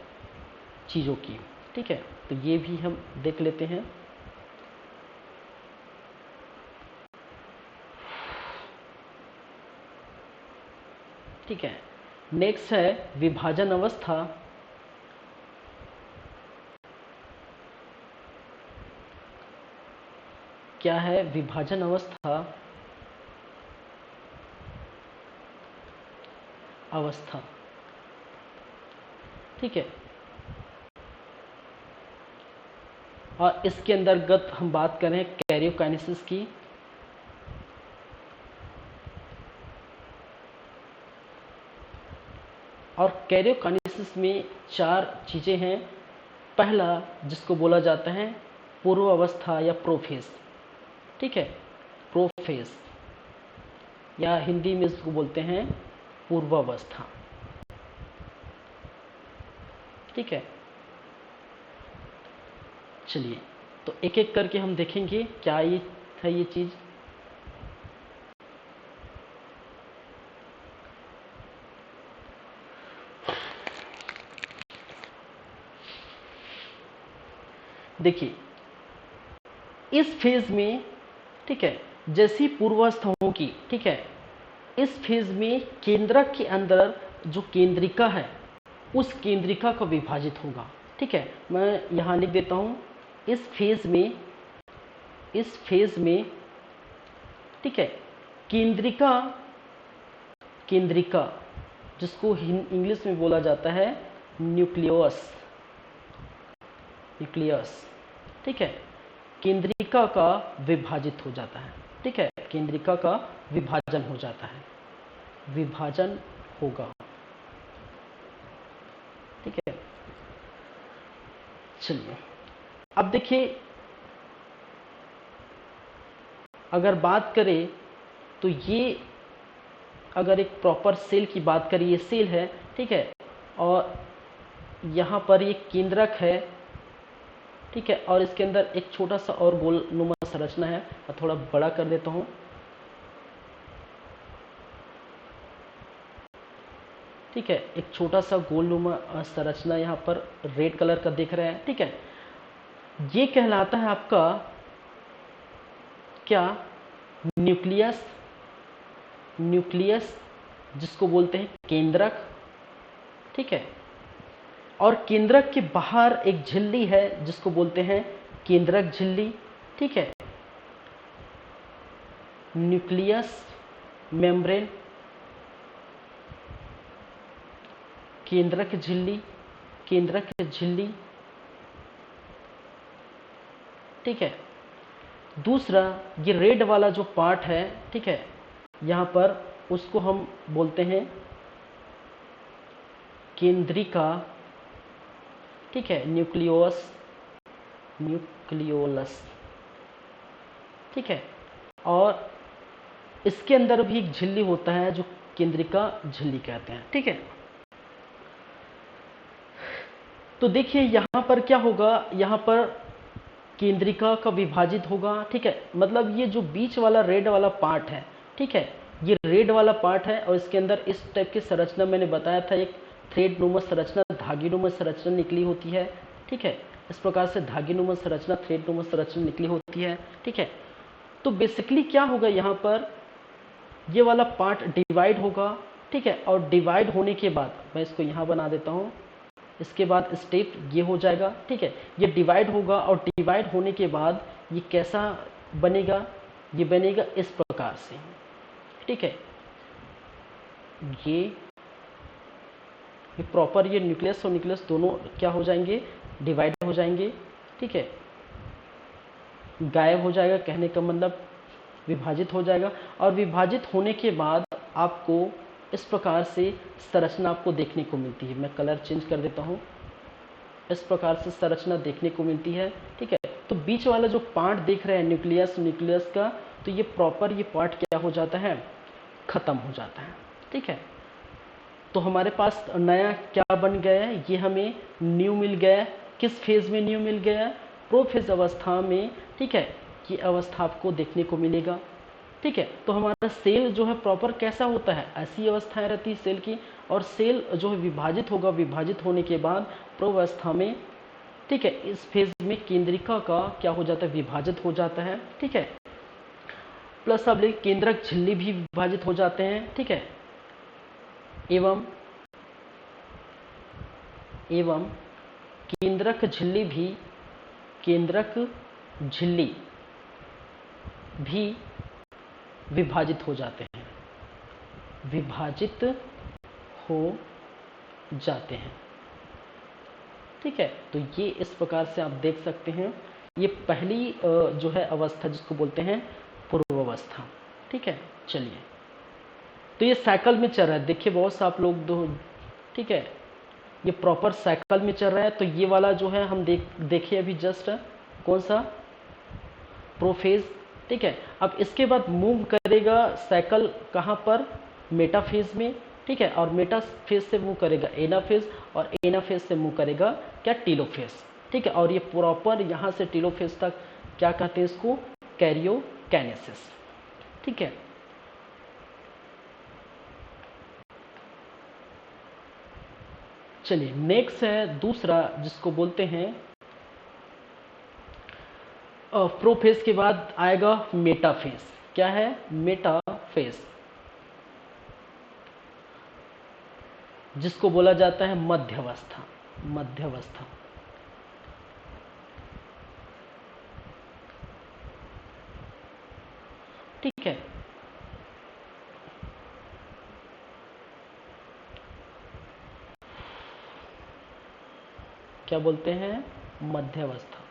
S1: चीज़ों की, ठीक है। तो ये भी हम देख लेते हैं। ठीक है, नेक्स्ट है विभाजन अवस्था। क्या है विभाजन अवस्था? ठीक है। और इसके अंतर्गत हम बात करें कैरियोकाइनेसिस की। और कैरियोकाइनेसिस में 4 चीज़ें हैं। पहला जिसको बोला जाता है पूर्व अवस्था या प्रोफेज, ठीक है, प्रोफेज, या हिंदी में इसको बोलते हैं पूर्वावस्था, ठीक है। चलिए तो एक एक करके हम देखेंगे क्या ये है ये चीज़। देखिए इस फेज में, ठीक है, जैसी पूर्वावस्था होगी, ठीक है, इस फेज में केंद्रक के अंदर जो केंद्रिका है उस केंद्रिका का विभाजित होगा, ठीक है। मैं यहाँ लिख देता हूँ इस फेज में, ठीक है, केंद्रिका जिसको इंग्लिश में बोला जाता है न्यूक्लियस, ठीक है, केंद्रिका का विभाजित हो जाता है, ठीक है, केंद्रिका का विभाजन हो जाता है, विभाजन होगा, ठीक है। चलिए अब देखिए, अगर बात करें तो ये, अगर एक प्रॉपर सेल की बात करें, ये सेल है, ठीक है, और यहाँ पर ये केंद्रक है, ठीक है, और इसके अंदर एक छोटा सा और गोलनुमा संरचना है। मैं थोड़ा बड़ा कर देता हूँ, ठीक है, एक छोटा सा गोलनुमा संरचना यहाँ पर रेड कलर का दिख रहा है, ठीक है। ये कहलाता है आपका क्या, न्यूक्लियस जिसको बोलते हैं केंद्रक, ठीक है। और केंद्रक के बाहर एक झिल्ली है जिसको बोलते हैं केंद्रक झिल्ली, ठीक है, न्यूक्लियस मेम्ब्रेन, केंद्रक झिल्ली, ठीक है। दूसरा ये रेड वाला जो पार्ट है, ठीक है, यहाँ पर उसको हम बोलते हैं केंद्रिका, ठीक है, न्यूक्लियोलस, ठीक है। और इसके अंदर भी एक झिल्ली होता है जो केंद्रिका झिल्ली कहते हैं, ठीक है। तो देखिए यहाँ पर क्या होगा, यहाँ पर केंद्रिका का विभाजित होगा, ठीक है। मतलब ये जो बीच वाला रेड वाला पार्ट है, ठीक है, ये रेड वाला पार्ट है और इसके अंदर इस टाइप की संरचना मैंने बताया था, एक थ्रेडनुमा संरचना, धागीनुमा संरचना निकली होती है, ठीक है। इस प्रकार से धागीनुमा संरचना, थ्रेडनुमा संरचना निकली होती है, ठीक है। तो बेसिकली क्या होगा, यहाँ पर ये वाला पार्ट डिवाइड होगा, ठीक है, और डिवाइड होने के बाद मैं इसको यहाँ बना देता हूँ, इसके बाद स्टेप ये हो जाएगा, ठीक है। ये डिवाइड होगा और डिवाइड होने के बाद ये कैसा बनेगा, ये बनेगा इस प्रकार से, ठीक है। ये प्रॉपर ये न्यूक्लियस और न्यूक्लियस दोनों क्या हो जाएंगे, डिवाइड हो जाएंगे, ठीक है, गायब हो जाएगा, कहने का मतलब विभाजित हो जाएगा। और विभाजित होने के बाद आपको इस प्रकार से संरचना आपको देखने को मिलती है। मैं कलर चेंज कर देता हूँ। इस प्रकार से संरचना देखने को मिलती है, ठीक है। तो बीच वाला जो पार्ट देख रहे हैं न्यूक्लियस का, तो ये प्रॉपर ये पार्ट क्या हो जाता है, खत्म हो जाता है, ठीक है। तो हमारे पास नया क्या बन गया है, ये हमें न्यू मिल गया। किस फेज में न्यू मिल गया, प्रोफेज अवस्था में, ठीक है। ये अवस्था आपको देखने को मिलेगा, ठीक है। तो हमारा सेल जो है प्रॉपर कैसा होता है, ऐसी अवस्थाएं रहती है सेल की। और सेल जो है विभाजित होगा, विभाजित होने के बाद प्रौवस्था में, ठीक है, इस फेज में केंद्रिका का क्या हो जाता है, विभाजित हो जाता है, ठीक है। प्लस अब केंद्रक झिल्ली भी विभाजित हो जाते हैं, ठीक है। एवं केंद्रक झिल्ली भी विभाजित हो जाते हैं, ठीक है। तो ये इस प्रकार से आप देख सकते हैं। ये पहली जो है अवस्था जिसको बोलते हैं पूर्वावस्था, ठीक है। चलिए, तो ये साइकिल में चल रहा है, देखिए बहुत सा आप लोग दो, ठीक है, ये प्रॉपर साइकिल में चल रहा है। तो ये वाला जो है हम देखिए अभी जस्ट कौन सा, प्रोफेज, ठीक है। अब इसके बाद मूव करेगा साइकिल कहाँ पर, मेटाफेज में, ठीक है। और मेटाफेज से मूव करेगा एनाफेज, और एनाफेज से मूव करेगा क्या, टीलोफेज, ठीक है। और ये प्रॉपर यहाँ से टीलोफेज तक क्या कहते हैं इसको, कैरियोकाइनेसिस, ठीक है। चलिए नेक्स्ट है दूसरा जिसको बोलते हैं प्रोफेज के बाद आएगा मेटाफेज। क्या है, मेटाफेज, जिसको बोला जाता है मध्यवस्था। ठीक है। क्या बोलते हैं, मध्यावस्था।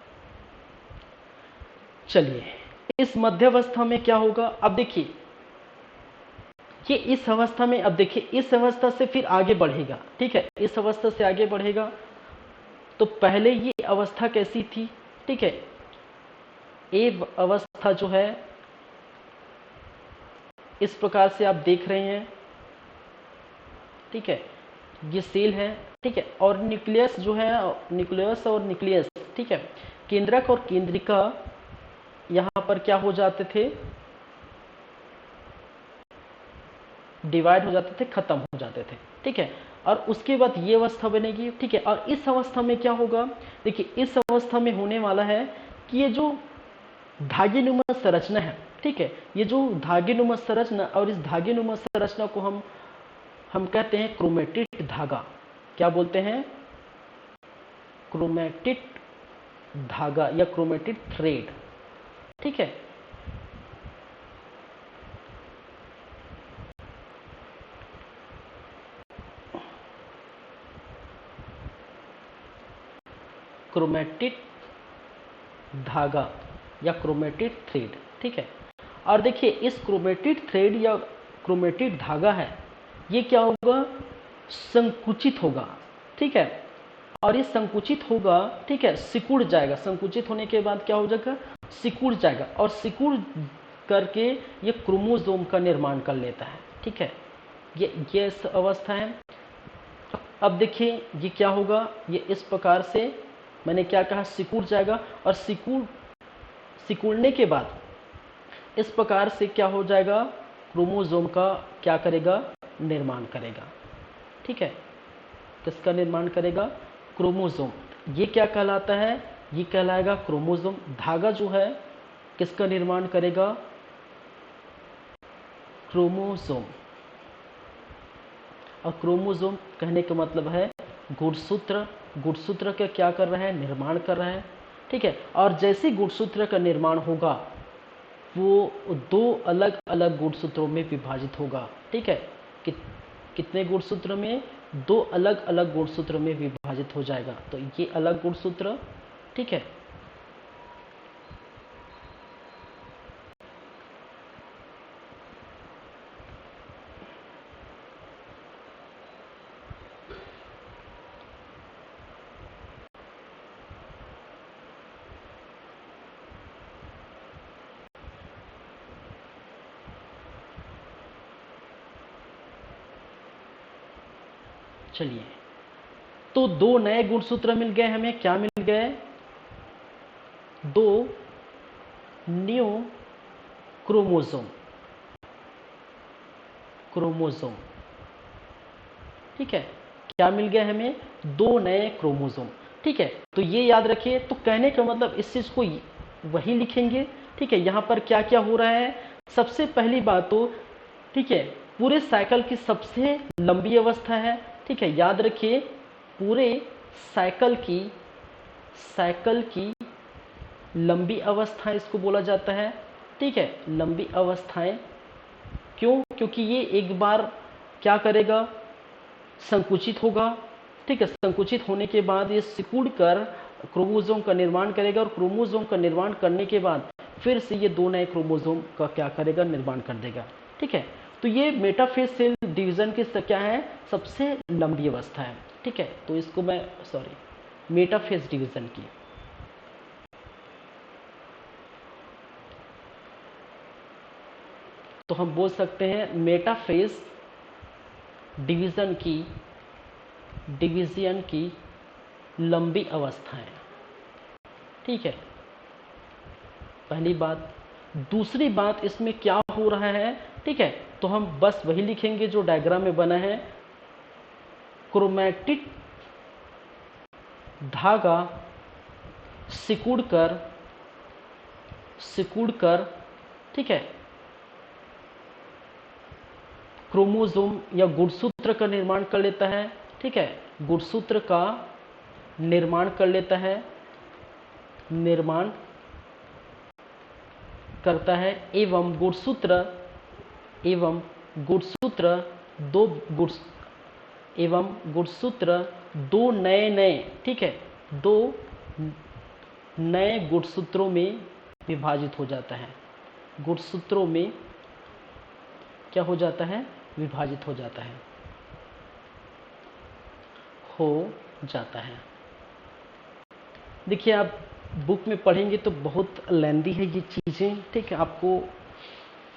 S1: चलिए, इस मध्यावस्था में क्या होगा, अब देखिए ये इस अवस्था में, अब देखिए इस अवस्था से फिर आगे बढ़ेगा, ठीक है। इस अवस्था से आगे बढ़ेगा, तो पहले ये अवस्था कैसी थी, ठीक है। ए अवस्था जो है इस प्रकार से आप देख रहे हैं, ठीक है। ये सेल है, ठीक है। और न्यूक्लियस जो है, न्यूक्लियस, ठीक है, केंद्रक और केंद्रिका यहां पर क्या हो जाते थे, डिवाइड हो जाते थे, खत्म हो जाते थे, ठीक है। और उसके बाद ये अवस्था बनेगी, ठीक है। और इस अवस्था में क्या होगा, देखिए इस अवस्था में होने वाला है कि ये जो धागेनुमा संरचना है, ठीक है, ये जो धागेनुमा संरचना, और इस धागेनुमा संरचना को हम कहते हैं क्रोमेटिड धागा। क्या बोलते हैं, क्रोमेटिड धागा या क्रोमेटिड थ्रेड, ठीक है। क्रोमेटिड धागा या क्रोमेटिड थ्रेड, ठीक है। और देखिए इस क्रोमेटिड थ्रेड या क्रोमेटिड धागा है, ये क्या होगा, संकुचित होगा, ठीक है। और ये संकुचित होगा, ठीक है, सिकुड़ जाएगा। संकुचित होने के बाद क्या हो जाएगा, सिकुड़ जाएगा, और सिकुड़ करके ये क्रोमोसोम का निर्माण कर लेता है, ठीक है। ये अवस्था है। अब देखिए ये क्या होगा, ये इस प्रकार से मैंने क्या कहा, सिकुड़ जाएगा, और सिकुड़ने के बाद इस प्रकार से क्या हो जाएगा, क्रोमोसोम का क्या करेगा, निर्माण करेगा, ठीक है। किसका निर्माण करेगा, क्रोमोसोम। ये क्या कहलाता है, ये कहलाएगा क्रोमोसोम। धागा जो है किसका निर्माण करेगा, क्रोमोसोम। और क्रोमोसोम कहने का मतलब है गुणसूत्र का क्या कर रहा है, निर्माण कर रहा है, ठीक है। और जैसे गुणसूत्र का निर्माण होगा वो दो अलग अलग गुणसूत्रों में विभाजित होगा, ठीक है। कितने गुणसूत्र में, दो अलग अलग गुणसूत्र में विभाजित हो जाएगा। तो ये अलग गुणसूत्र, ठीक है। चलिए, तो दो नए गुणसूत्र मिल गए हमें। क्या मिल गए? दो न्यू क्रोमोसोम, क्रोमोसोम, ठीक है। क्या मिल गया हमें? दो नए क्रोमोसोम, ठीक है। तो ये याद रखिए। तो कहने का मतलब इस चीज को वही लिखेंगे, ठीक है। यहां पर क्या क्या हो रहा है? सबसे पहली बात तो, ठीक है, पूरे साइकिल की सबसे लंबी अवस्था है, ठीक है। याद रखिए, पूरे साइकिल की लंबी अवस्था इसको बोला जाता है, ठीक है। लंबी अवस्थाएं क्यों? क्योंकि ये एक बार क्या करेगा? संकुचित होगा, ठीक है। संकुचित होने के बाद ये सिकुड़ कर क्रोमोसोम का निर्माण करेगा, और क्रोमोसोम का निर्माण करने के बाद फिर से ये दो नए क्रोमोसोम का क्या करेगा? निर्माण कर देगा, ठीक है। तो ये मेटाफेज सेल डिवीजन की क्या है? सबसे लंबी अवस्था है, ठीक है। तो इसको मैं मेटाफेज डिवीजन की, तो हम बोल सकते हैं मेटाफेज डिवीजन की लंबी अवस्थाएं, ठीक है। पहली बात। दूसरी बात, इसमें क्या हो रहा है, ठीक है। तो हम बस वही लिखेंगे जो डायग्राम में बना है। क्रोमैटिड धागा सिकुड़कर, ठीक है, क्रोमोसोम या गुणसूत्र का निर्माण कर लेता है, ठीक है। गुणसूत्र का निर्माण कर लेता है, निर्माण करता है, एवं गुणसूत्र दो गुण एवं गुणसूत्र दो नए, ठीक है, दो नए गुणसूत्रों में विभाजित हो जाता है। गुणसूत्रों में क्या हो जाता है? विभाजित हो जाता है। देखिए, आप बुक में पढ़ेंगे तो बहुत लेंदी है ये चीज़ें, ठीक है। आपको,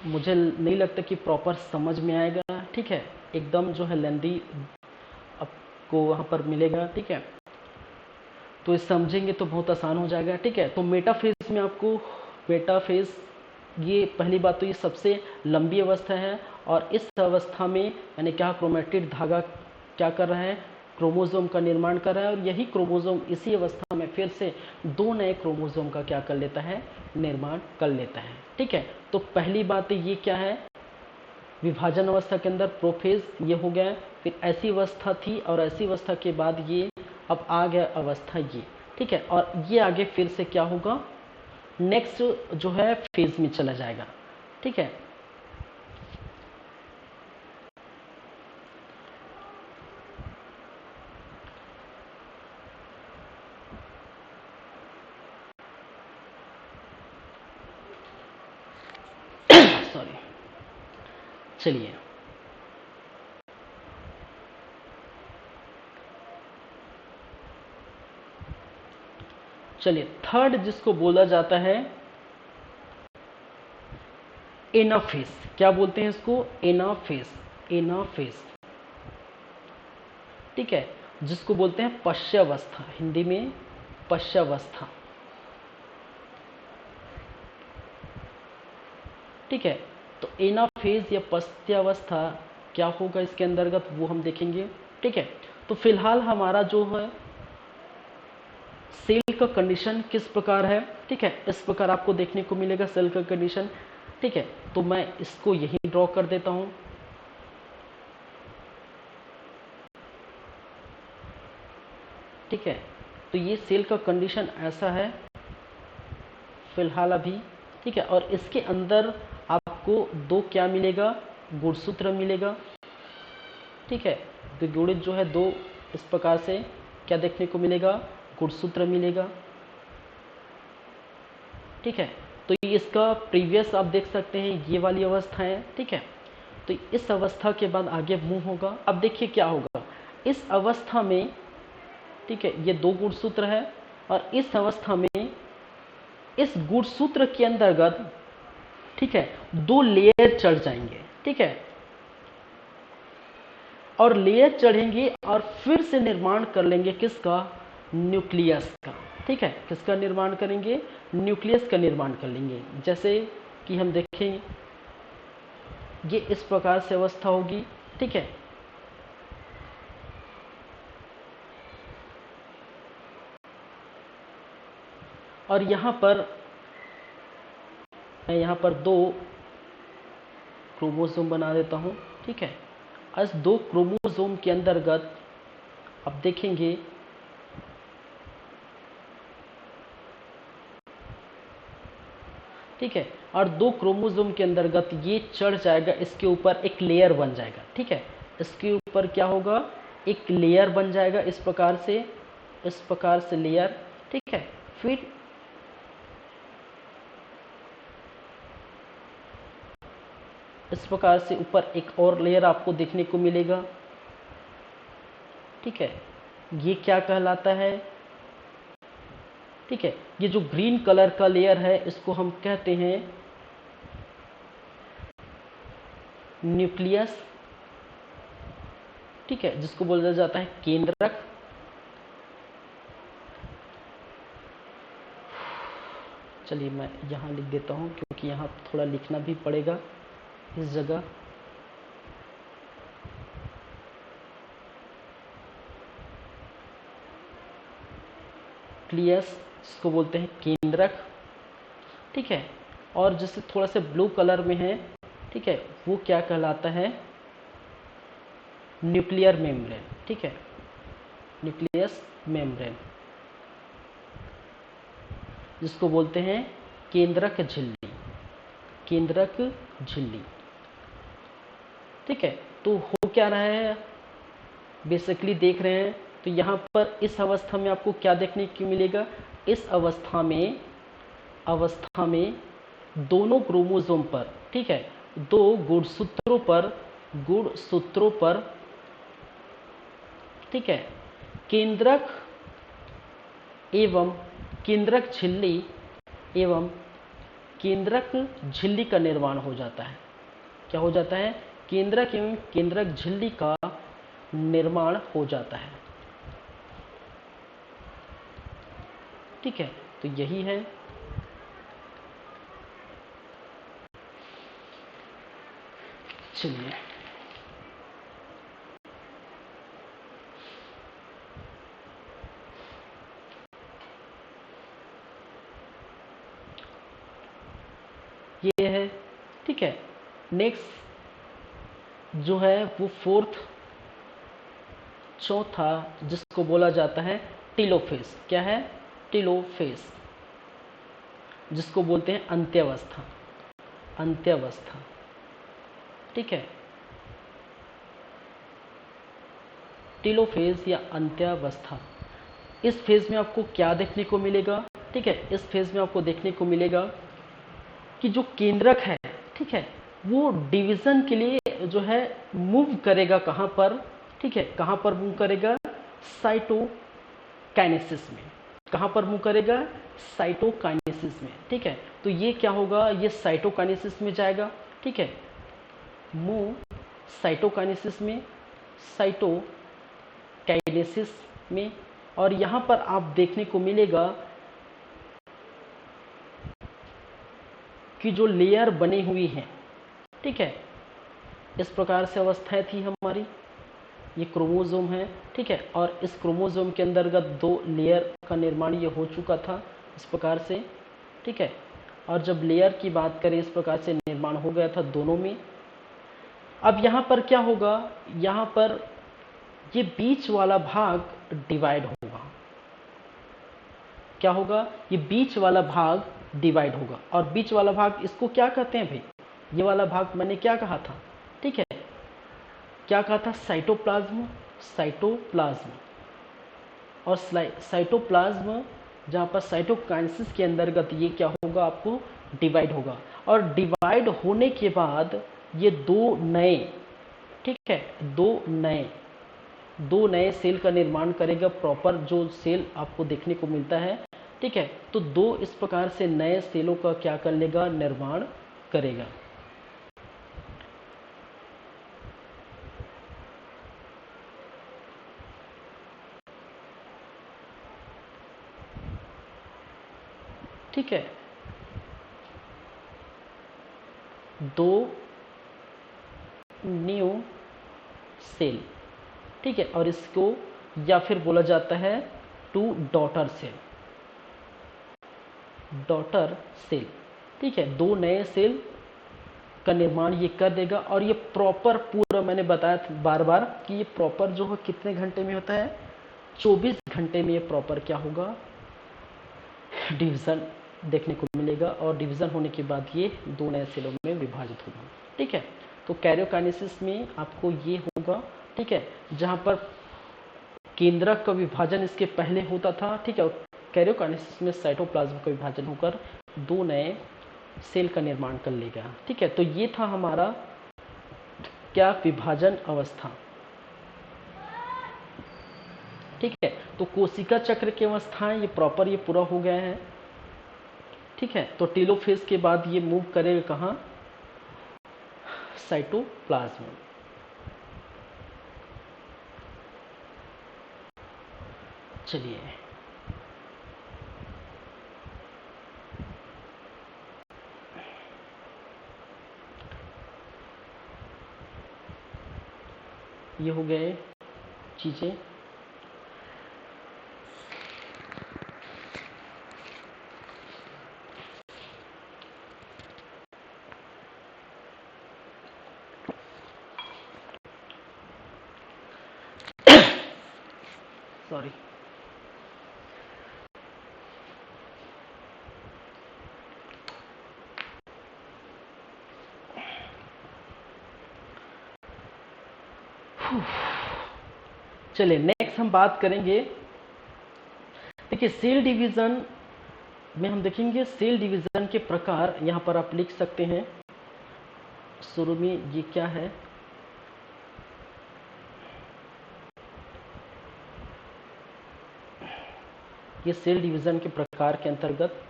S1: मुझे नहीं लगता कि प्रॉपर समझ में आएगा, ठीक है। एकदम जो है लेंदी आपको वहाँ पर मिलेगा, ठीक है। तो इस समझेंगे तो बहुत आसान हो जाएगा, ठीक है। तो मेटाफेज में आपको, मेटाफेज, ये पहली बात तो ये सबसे लंबी अवस्था है, और इस अवस्था में यानी क्या, क्रोमैटिड धागा क्या कर रहा है? क्रोमोसोम का निर्माण कर रहा है, और यही क्रोमोसोम इसी अवस्था में फिर से दो नए क्रोमोसोम का क्या कर लेता है? निर्माण कर लेता है, ठीक है। तो पहली बात ये क्या है? विभाजन अवस्था के अंदर प्रोफेज ये हो गया, फिर ऐसी अवस्था थी, और ऐसी अवस्था के बाद ये अब आ गया अवस्था ये, ठीक है। और ये आगे फिर से क्या होगा? नेक्स्ट जो है फेज में चला जाएगा, ठीक है। सॉरी, चलिए, थर्ड जिसको बोला जाता है एनाफेज। क्या बोलते हैं इसको? एनाफेज, ठीक है। जिसको बोलते हैं पश्चावस्था, हिंदी में पश्चावस्था, ठीक है। तो एनाफेज या पश्चावस्था क्या होगा इसके अंतर्गत, वो हम देखेंगे, ठीक है। तो फिलहाल हमारा जो है सेल का कंडीशन किस प्रकार है, ठीक है। इस प्रकार आपको देखने को मिलेगा सेल का कंडीशन, ठीक है। तो मैं इसको यही ड्रॉ कर देता हूं, ठीक है। तो ये सेल का कंडीशन ऐसा है फिलहाल अभी, ठीक है। और इसके अंदर आपको दो क्या मिलेगा? गुणसूत्र मिलेगा, ठीक है। द्विगुणित जो है दो, इस प्रकार से क्या देखने को मिलेगा? गुणसूत्र मिलेगा, ठीक है। तो ये इसका प्रीवियस आप देख सकते हैं, ये वाली अवस्था है, ठीक है। तो इस अवस्था के बाद आगे मूव होगा। अब देखिए क्या होगा इस अवस्था में, ठीक है। ये दो गुणसूत्र है, और इस अवस्था में इस गुणसूत्र के अंतर्गत, ठीक है, दो लेयर चढ़ जाएंगे, ठीक है। और लेयर चढ़ेंगे और फिर से निर्माण कर लेंगे किसका, न्यूक्लियस का। ठीक है, किसका निर्माण करेंगे, न्यूक्लियस का निर्माण कर लेंगे। जैसे कि हम देखें ये इस प्रकार से अवस्था होगी। ठीक है, और यहाँ पर मैं यहाँ पर 2 क्रोमोसोम बना देता हूँ। ठीक है, इस 2 क्रोमोसोम के अंतर्गत अब देखेंगे ठीक है, और 2 क्रोमोसोम के अंतर्गत ये चढ़ जाएगा, इसके ऊपर एक लेयर बन जाएगा। ठीक है, इसके ऊपर क्या होगा, एक लेयर बन जाएगा इस प्रकार से लेयर। ठीक है, फिर इस प्रकार से ऊपर एक और लेयर आपको देखने को मिलेगा। ठीक है, ये क्या कहलाता है, ठीक है, ये जो ग्रीन कलर का लेयर है इसको हम कहते हैं न्यूक्लियस। ठीक है, जिसको बोला जाता है केंद्रक। चलिए मैं यहाँ लिख देता हूँ क्योंकि यहाँ थोड़ा लिखना भी पड़ेगा इस जगह। न्यूक्लियस जिसको बोलते हैं केंद्रक। ठीक है, और जिससे थोड़ा सा ब्लू कलर में है, ठीक है, वो क्या कहलाता है, न्यूक्लियर मेम्ब्रेन। ठीक है, न्यूक्लियस मेम्ब्रेन जिसको बोलते हैं केंद्रक झिल्ली, केंद्रक झिल्ली। ठीक है, तो हो क्या रहा है, बेसिकली देख रहे हैं तो यहाँ पर इस अवस्था में आपको क्या देखने को मिलेगा, इस अवस्था में दोनों क्रोमोसोम पर, ठीक है, 2 गुणसूत्रों पर, ठीक है, केंद्रक एवं केंद्रक झिल्ली एवं केंद्रक झिल्ली का निर्माण हो जाता है। क्या हो जाता है, केंद्रक एवं केंद्रक झिल्ली का निर्माण हो जाता है। ठीक है, तो यही है। चलिए ये है। ठीक है, नेक्स्ट जो है वो चौथा जिसको बोला जाता है टेलोफेज। क्या है, टेलोफेज, जिसको बोलते हैं अंत्यावस्था। ठीक है, टेलोफेज या अंत्यावस्था। इस फेज में आपको क्या देखने को मिलेगा, ठीक है, इस फेज में आपको देखने को मिलेगा कि जो केंद्रक है, ठीक है, वो डिवीजन के लिए जो है मूव करेगा कहाँ पर, ठीक है, कहाँ पर मूव करेगा, साइटोकाइनेसिस में। कहाँ पर मूव करेगा, साइटोकाइनेसिस में। ठीक है, तो ये क्या होगा, ये साइटोकाइनेसिस में जाएगा। ठीक है, मूव साइटोकाइनेसिस में, साइटोकाइनेसिस में, और यहाँ पर आप देखने को मिलेगा कि जो लेयर बनी हुई है, ठीक है, इस प्रकार से अवस्थाएं थी हमारी। ये क्रोमोसोम है, ठीक है, और इस क्रोमोसोम के अंतर्गत 2 लेयर का निर्माण ये हो चुका था इस प्रकार से। ठीक है, और जब लेयर की बात करें इस प्रकार से निर्माण हो गया था दोनों में। अब यहाँ पर क्या होगा, यहाँ पर ये बीच वाला भाग डिवाइड होगा। क्या होगा, ये बीच वाला भाग डिवाइड होगा। और बीच वाला भाग इसको क्या कहते हैं भाई, ये वाला भाग मैंने क्या कहा था, ठीक है, क्या कहा था, साइटोप्लाज्म। और साइटोप्लाज्म जहाँ पर साइटोकाइनेसिस के अंतर्गत ये क्या होगा, आपको डिवाइड होगा। और डिवाइड होने के बाद ये 2 नए, ठीक है, 2 नए सेल का निर्माण करेगा, प्रॉपर जो सेल आपको देखने को मिलता है। ठीक है, तो 2 इस प्रकार से नए सेलों का क्या कर लेगा, निर्माण करेगा। ठीक है, 2 न्यू सेल, ठीक है, और इसको या फिर बोला जाता है 2 डॉटर सेल, डॉटर सेल, ठीक है, 2 नए सेल का निर्माण ये कर देगा। और ये प्रॉपर पूरा मैंने बताया था बार बार कि ये प्रॉपर जो है कितने घंटे में होता है, 24 घंटे में ये प्रॉपर क्या होगा, डिवीज़न देखने को मिलेगा। और डिवीज़न होने के बाद ये 2 नए सेलों में विभाजित होगा, ठीक है। तो कैरियोकाइनेसिस में आपको ये होगा, ठीक है, जहाँ पर केंद्रक का विभाजन इसके पहले होता था, ठीक है, और कैरियोकाइनेसिस में साइटोप्लाज्म का विभाजन होकर 2 नए सेल का निर्माण कर लेगा, ठीक है। तो ये था हमारा क्या, विभाजन अवस्था, ठीक है। तो कोशिका चक्र की अवस्थाएं ये प्रॉपर ये पूरा हो गया है, ठीक है। तो टेलोफेज के बाद ये मूव करेगा कहाँ, साइटोप्लाज्म में। चलिए ये हो गए चीज़ें। सॉरी, चलिए नेक्स्ट हम बात करेंगे। देखिए सेल डिवीज़न में हम देखेंगे सेल डिवीज़न के प्रकार। यहाँ पर आप लिख सकते हैं शुरू में ये क्या है, ये सेल डिवीज़न के प्रकार के अंतर्गत,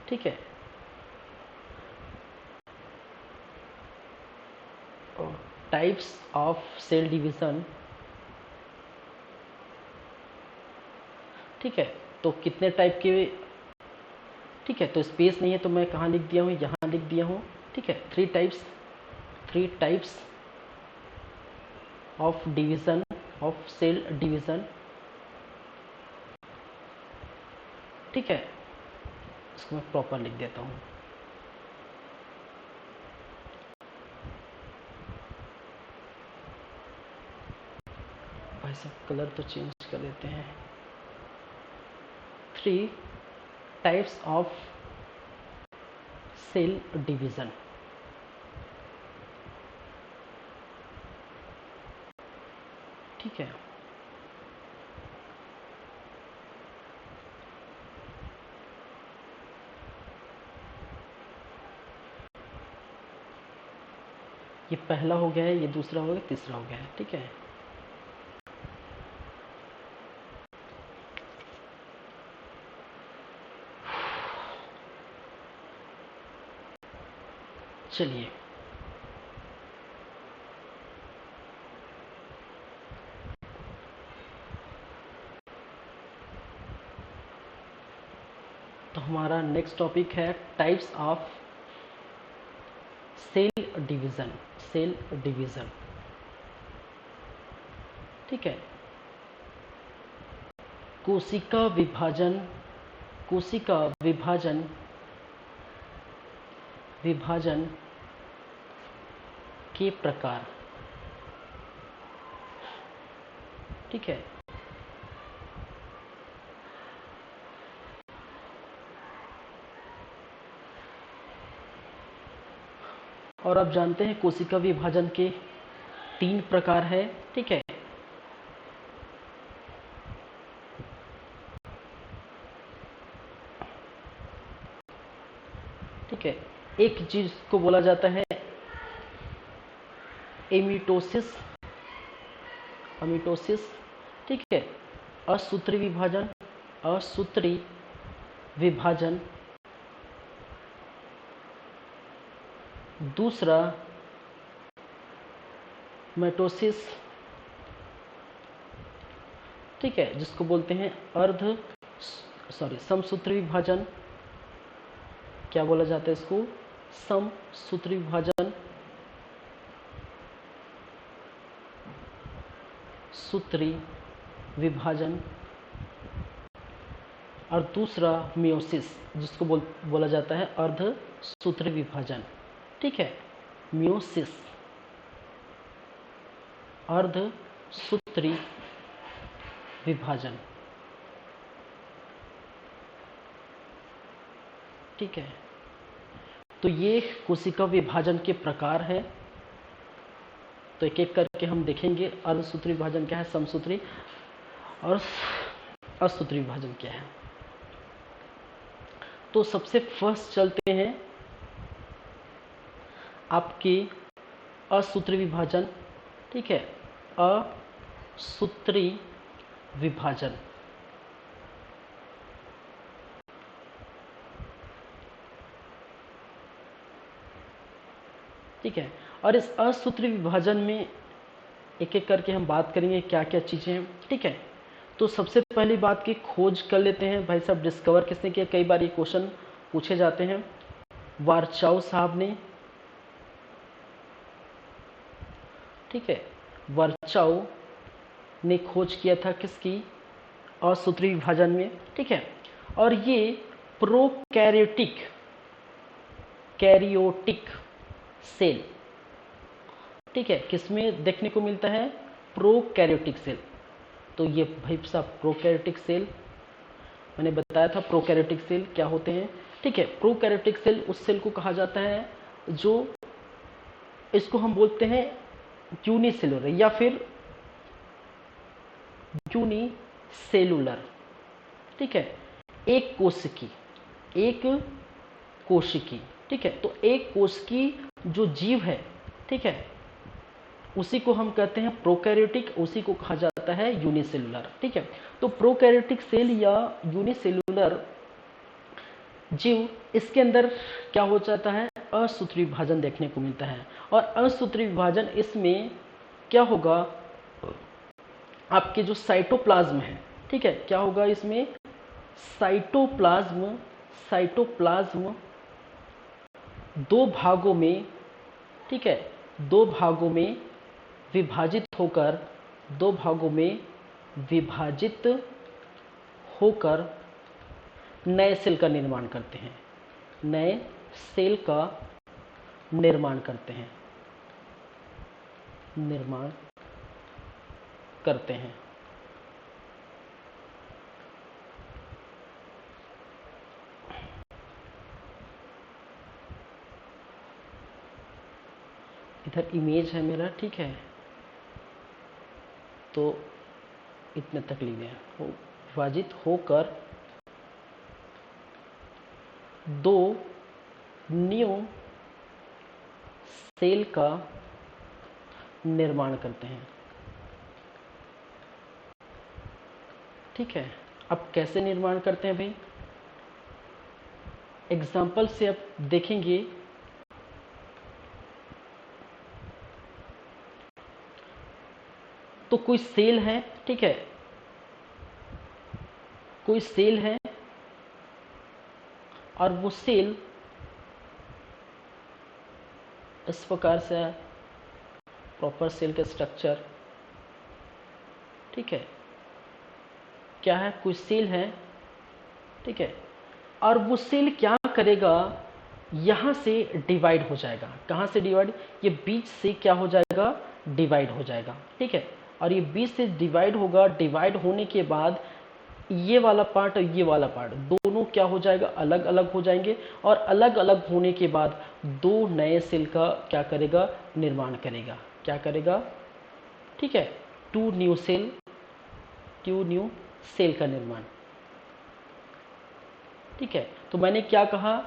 S1: ठीक है, टाइप्स ऑफ सेल डिवीज़न, ठीक है। तो कितने टाइप के, ठीक है, तो स्पेस नहीं है तो मैं कहाँ लिख दिया हूँ, यहाँ लिख दिया हूँ, ठीक है। 3 types of division of cell division, ठीक है। इसको मैं प्रॉपर लिख देता हूँ। भाई साहब कलर तो चेंज कर देते हैं। 3 टाइप्स ऑफ सेल डिवीज़न, ठीक है। ये पहला हो गया है, ये दूसरा हो गया, तीसरा हो गया है, ठीक है। चलिए तो हमारा नेक्स्ट टॉपिक है types of cell division, cell division, ठीक है। कोशिका विभाजन, कोशिका विभाजन, विभाजन के प्रकार, ठीक है। और आप जानते हैं कोशिका विभाजन के 3 प्रकार है, ठीक है। ठीक है, एक चीज को बोला जाता है एमिटोसिस, अमिटोसिस, ठीक है, असूत्री विभाजन, असूत्री विभाजन। दूसरा मेटोसिस, ठीक है, जिसको बोलते हैं समसूत्री विभाजन। क्या बोला जाता है इसको? समसूत्री विभाजन, सूत्री विभाजन। और दूसरा मियोसिस, जिसको बोला जाता है अर्धसूत्री विभाजन। ठीक है, मियोसिस, अर्धसूत्री विभाजन। ठीक है, तो ये कोशिका विभाजन के प्रकार है। तो एक एक करके हम देखेंगे अर्धसूत्री विभाजन क्या है, समसूत्री और असूत्री विभाजन क्या है। तो सबसे फर्स्ट चलते हैं आपके असूत्री विभाजन। ठीक है, असूत्री विभाजन। ठीक है, और इस असूत्री विभाजन में एक एक करके हम बात करेंगे क्या क्या चीज़ें हैं। ठीक है, तो सबसे पहली बात की खोज कर लेते हैं। भाई साहब डिस्कवर किसने किया? कई बार ये क्वेश्चन पूछे जाते हैं। वार्चाउ साहब ने। ठीक है, वार्चाउ ने खोज किया था किसकी? असूत्री विभाजन में। ठीक है, और ये प्रोकैरियोटिक सेल, ठीक है, किसमें देखने को मिलता है? Prokaryotic cell. तो ये भाई साहब प्रोकैरियोटिक सेल मैंने बताया था, प्रोकैरियोटिक सेल क्या होते हैं। ठीक है, प्रोकैरियोटिक सेल उस सेल को कहा जाता है जो, इसको हम बोलते हैं यूनिसेलुलर या फिर यूनिसेलुलर। ठीक है, एक कोशिकी। ठीक है, तो एक कोशिकी जो जीव है, ठीक है, उसी को हम कहते हैं प्रोकैरियोटिक, उसी को कहा जाता है यूनिसेलुलर। ठीक है, तो प्रोकैरियोटिक सेल या यूनिसेलुलर जीव, इसके अंदर क्या हो जाता है? असूत्री विभाजन देखने को मिलता है। और असूत्री विभाजन इसमें क्या होगा? आपके जो साइटोप्लाज्म है, ठीक है, क्या होगा इसमें? साइटोप्लाज्म दो भागों में, ठीक है, दो भागों में विभाजित होकर नए सेल का निर्माण करते हैं। नए सेल का निर्माण करते हैं। इधर इमेज है मेरा, ठीक है, तो इतने तक लीजिए। विभाजित होकर दो न्यू सेल का निर्माण करते हैं। ठीक है, अब कैसे निर्माण करते हैं भाई? एग्जाम्पल से अब देखेंगे। तो कोई सेल है, ठीक है, कोई सेल है और वो सेल इस प्रकार से है, प्रॉपर सेल का स्ट्रक्चर। ठीक है, क्या है? कोई सेल है, ठीक है, और वो सेल क्या करेगा? यहाँ से डिवाइड हो जाएगा। कहाँ से डिवाइड? ये बीच से क्या हो जाएगा? डिवाइड हो जाएगा। ठीक है, और ये बीच से डिवाइड होगा। डिवाइड होने के बाद ये वाला पार्ट और ये वाला पार्ट दोनों क्या हो जाएगा? अलग अलग हो जाएंगे। और अलग अलग होने के बाद दो नए सेल का क्या करेगा? निर्माण करेगा। क्या करेगा? ठीक है, टू न्यू सेल का निर्माण। ठीक है, तो मैंने क्या कहा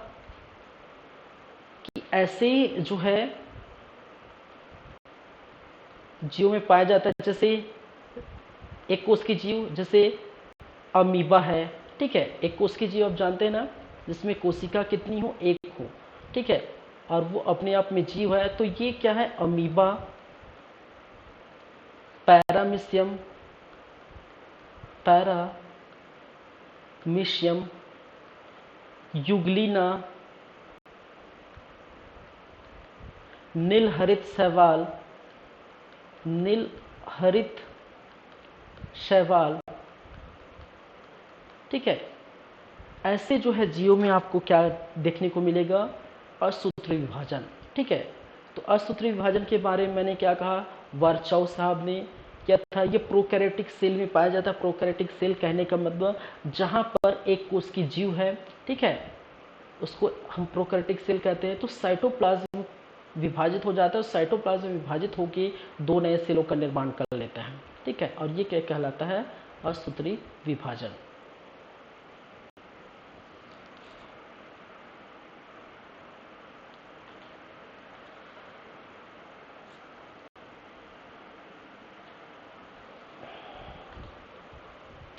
S1: कि ऐसे जो है जीव में पाया जाता है। जैसे एक कोष की जीव, जैसे अमीबा है, ठीक है, एक कोष की जीव आप जानते हैं ना, जिसमें कोशिका कितनी हो? एक हो। ठीक है, और वो अपने आप में जीव है। तो ये क्या है? अमीबा, पैरामीशियम, यूग्लिना, नील हरित शैवाल, नील हरित शैवाल, ठीक है। ऐसे जो है जीवों में आपको क्या देखने को मिलेगा, असूत्री विभाजन, ठीक है। तो असूत्री विभाजन के बारे में मैंने क्या कहा, वर्चाउ साहब ने क्या था, ये प्रोकैरियोटिक सेल में पाया जाता है। प्रोकैरियोटिक सेल कहने का मतलब जहां पर एक कोश की जीव है, ठीक है, उसको हम प्रोकैरियोटिक सेल कहते हैं। तो साइटोप्लाज्म विभाजित हो जाता है, साइटोप्लाज्म विभाजित होकर दो नए सेलों का निर्माण कर लेता है, ठीक है। और ये क्या कहलाता है, असूत्री विभाजन।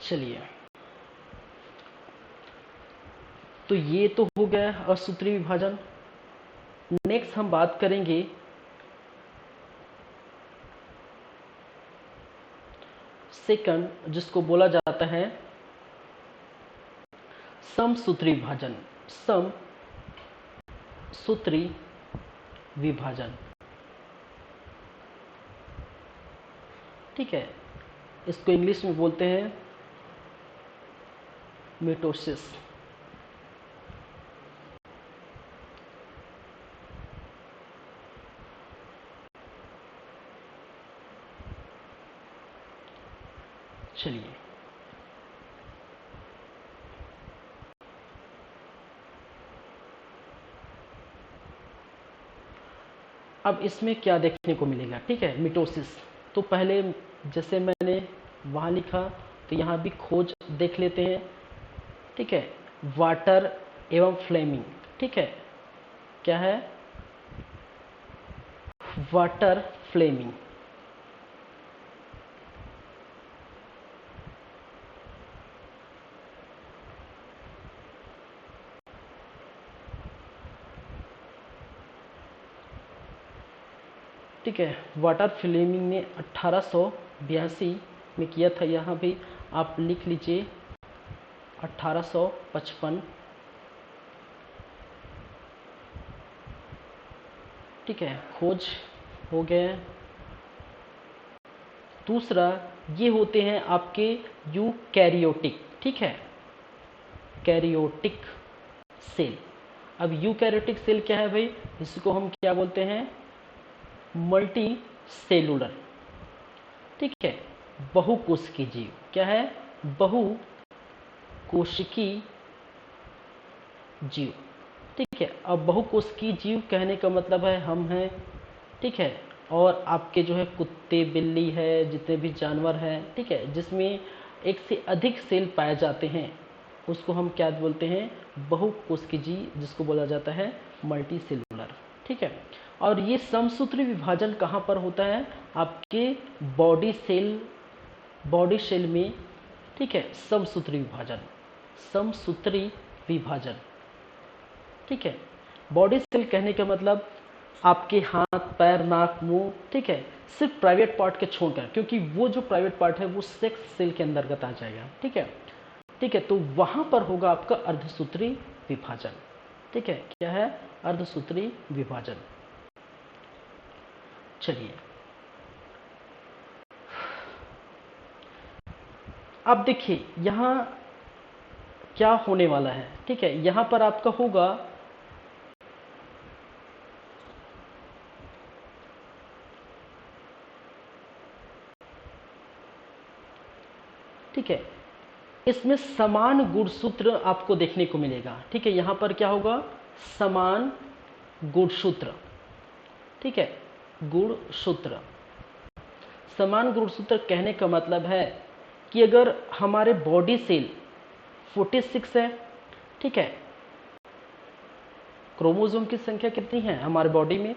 S1: चलिए, तो ये तो हो गया असूत्री विभाजन। नेक्स्ट हम बात करेंगे सेकंड, जिसको बोला जाता है समसूत्री विभाजन। समसूत्री विभाजन, ठीक है। इसको इंग्लिश में बोलते हैं मिटोसिस। चलिए, अब इसमें क्या देखने को मिलेगा, ठीक है, मिटोसिस। तो पहले जैसे मैंने वहाँ लिखा, तो यहाँ भी खोज देख लेते हैं, ठीक है। वाटर एवं फ्लेमिंग, ठीक है, क्या है, वाटर फ्लेमिंग, ठीक है। वाटर फ्लेमिंग ने 1882 में किया था। यहाँ भी आप लिख लीजिए 1855, ठीक है। खोज हो गए। दूसरा, ये होते हैं आपके यूकैरियोटिक, ठीक है, कैरियोटिक सेल। अब यूकैरियोटिक सेल क्या है भाई, इसको हम क्या बोलते हैं, मल्टी सेलुलर, ठीक है, बहुकोशिकीय जीव। क्या है, बहुकोशिकीय जीव, ठीक है। अब बहुकोशिकीय जीव कहने का मतलब है हम हैं, ठीक है, और आपके जो है कुत्ते बिल्ली है, जितने भी जानवर हैं, ठीक है, जिसमें एक से अधिक सेल पाए जाते हैं, उसको हम क्या बोलते हैं, बहुकोशिकीय जीव, जिसको बोला जाता है मल्टी सेलुलर, ठीक है। और ये समसूत्री विभाजन कहाँ पर होता है, आपके बॉडी सेल में, ठीक है, समसूत्री विभाजन, समसूत्री विभाजन, ठीक है। बॉडी सेल कहने का मतलब आपके हाथ पैर नाक मुंह, ठीक है, सिर्फ प्राइवेट पार्ट के छोड़कर, क्योंकि वो जो प्राइवेट पार्ट है वो सेक्स सेल के अंतर्गत आ जाएगा, ठीक है, ठीक है। तो वहां पर होगा आपका अर्धसूत्री विभाजन, ठीक है। क्या है, अर्धसूत्री विभाजन। चलिए, अब देखिए यहां क्या होने वाला है, ठीक है। यहां पर आपका होगा, ठीक है, इसमें समान गुणसूत्र आपको देखने को मिलेगा, ठीक है। यहां पर क्या होगा, समान गुणसूत्र, ठीक है, गुणसूत्र। समान गुणसूत्र कहने का मतलब है कि अगर हमारे बॉडी सेल 46 है, ठीक है, क्रोमोसोम की संख्या कितनी है हमारे बॉडी में,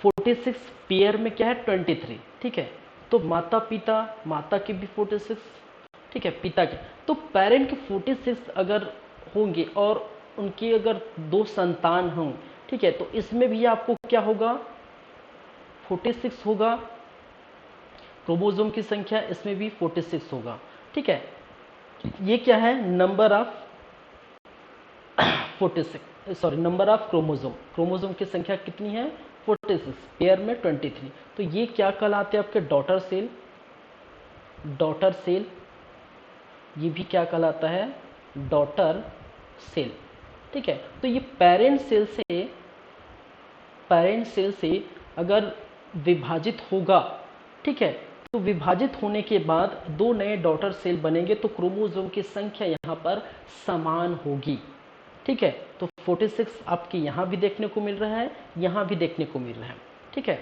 S1: 46, पेयर में क्या है 23, ठीक है। तो माता पिता, माता की भी 46, ठीक है, पिता के, तो पेरेंट के 46 अगर होंगे और उनकी अगर दो संतान हों, ठीक है, तो इसमें भी आपको क्या होगा, 46 होगा क्रोमोसोम की संख्या, इसमें भी 46 होगा, ठीक है। ये क्या है, number of 46, sorry, number of chromosome, chromosome की संख्या कितनी है, 46, पेयर में 23। तो ये क्या कहलाते हैं आपके डॉटर सेल, डॉटर सेल, ये भी क्या कहलाता है, डॉटर सेल। ठीक है, तो ये पेरेंट सेल से अगर विभाजित होगा, ठीक है, तो विभाजित होने के बाद दो नए डॉटर सेल बनेंगे, तो क्रोमोसोम की संख्या यहाँ पर समान होगी। ठीक है, तो 46 आपके यहाँ भी देखने को मिल रहा है, यहाँ भी देखने को मिल रहा है। ठीक है,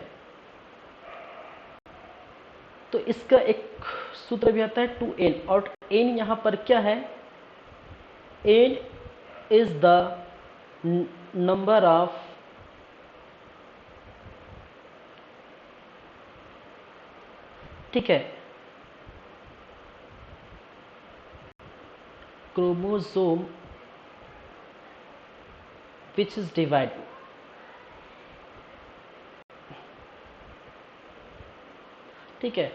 S1: तो इसका एक सूत्र भी आता है 2n, और n यहाँ पर क्या है, n is the number of ठीक है क्रोमोसोम विच इज डिवाइड, ठीक है,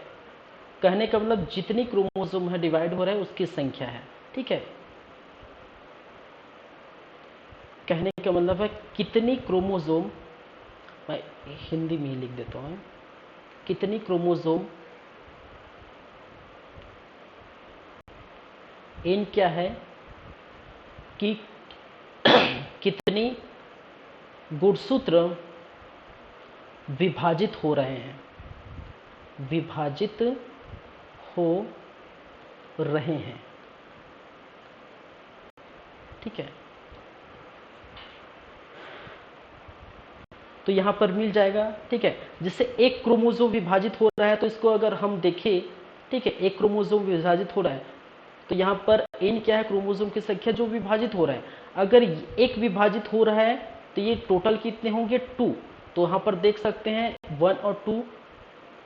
S1: कहने का मतलब जितनी क्रोमोसोम है डिवाइड हो रहा है उसकी संख्या है। ठीक है, कहने का मतलब है कितनी क्रोमोसोम, मैं हिंदी में ही लिख देता हूँ, कितनी क्रोमोसोम, इन क्या है कि कितनी गुणसूत्र विभाजित हो रहे हैं, विभाजित हो रहे हैं। ठीक है, तो यहां पर मिल जाएगा। ठीक है, जिससे एक क्रोमोसोम विभाजित हो रहा है, तो इसको अगर हम देखें, ठीक है, एक क्रोमोसोम विभाजित हो रहा है, तो यहाँ पर n क्या है, क्रोमोसोम की संख्या जो विभाजित हो रहा है। अगर एक विभाजित हो रहा है तो ये टोटल कितने होंगे, 2। तो यहाँ पर देख सकते हैं 1 और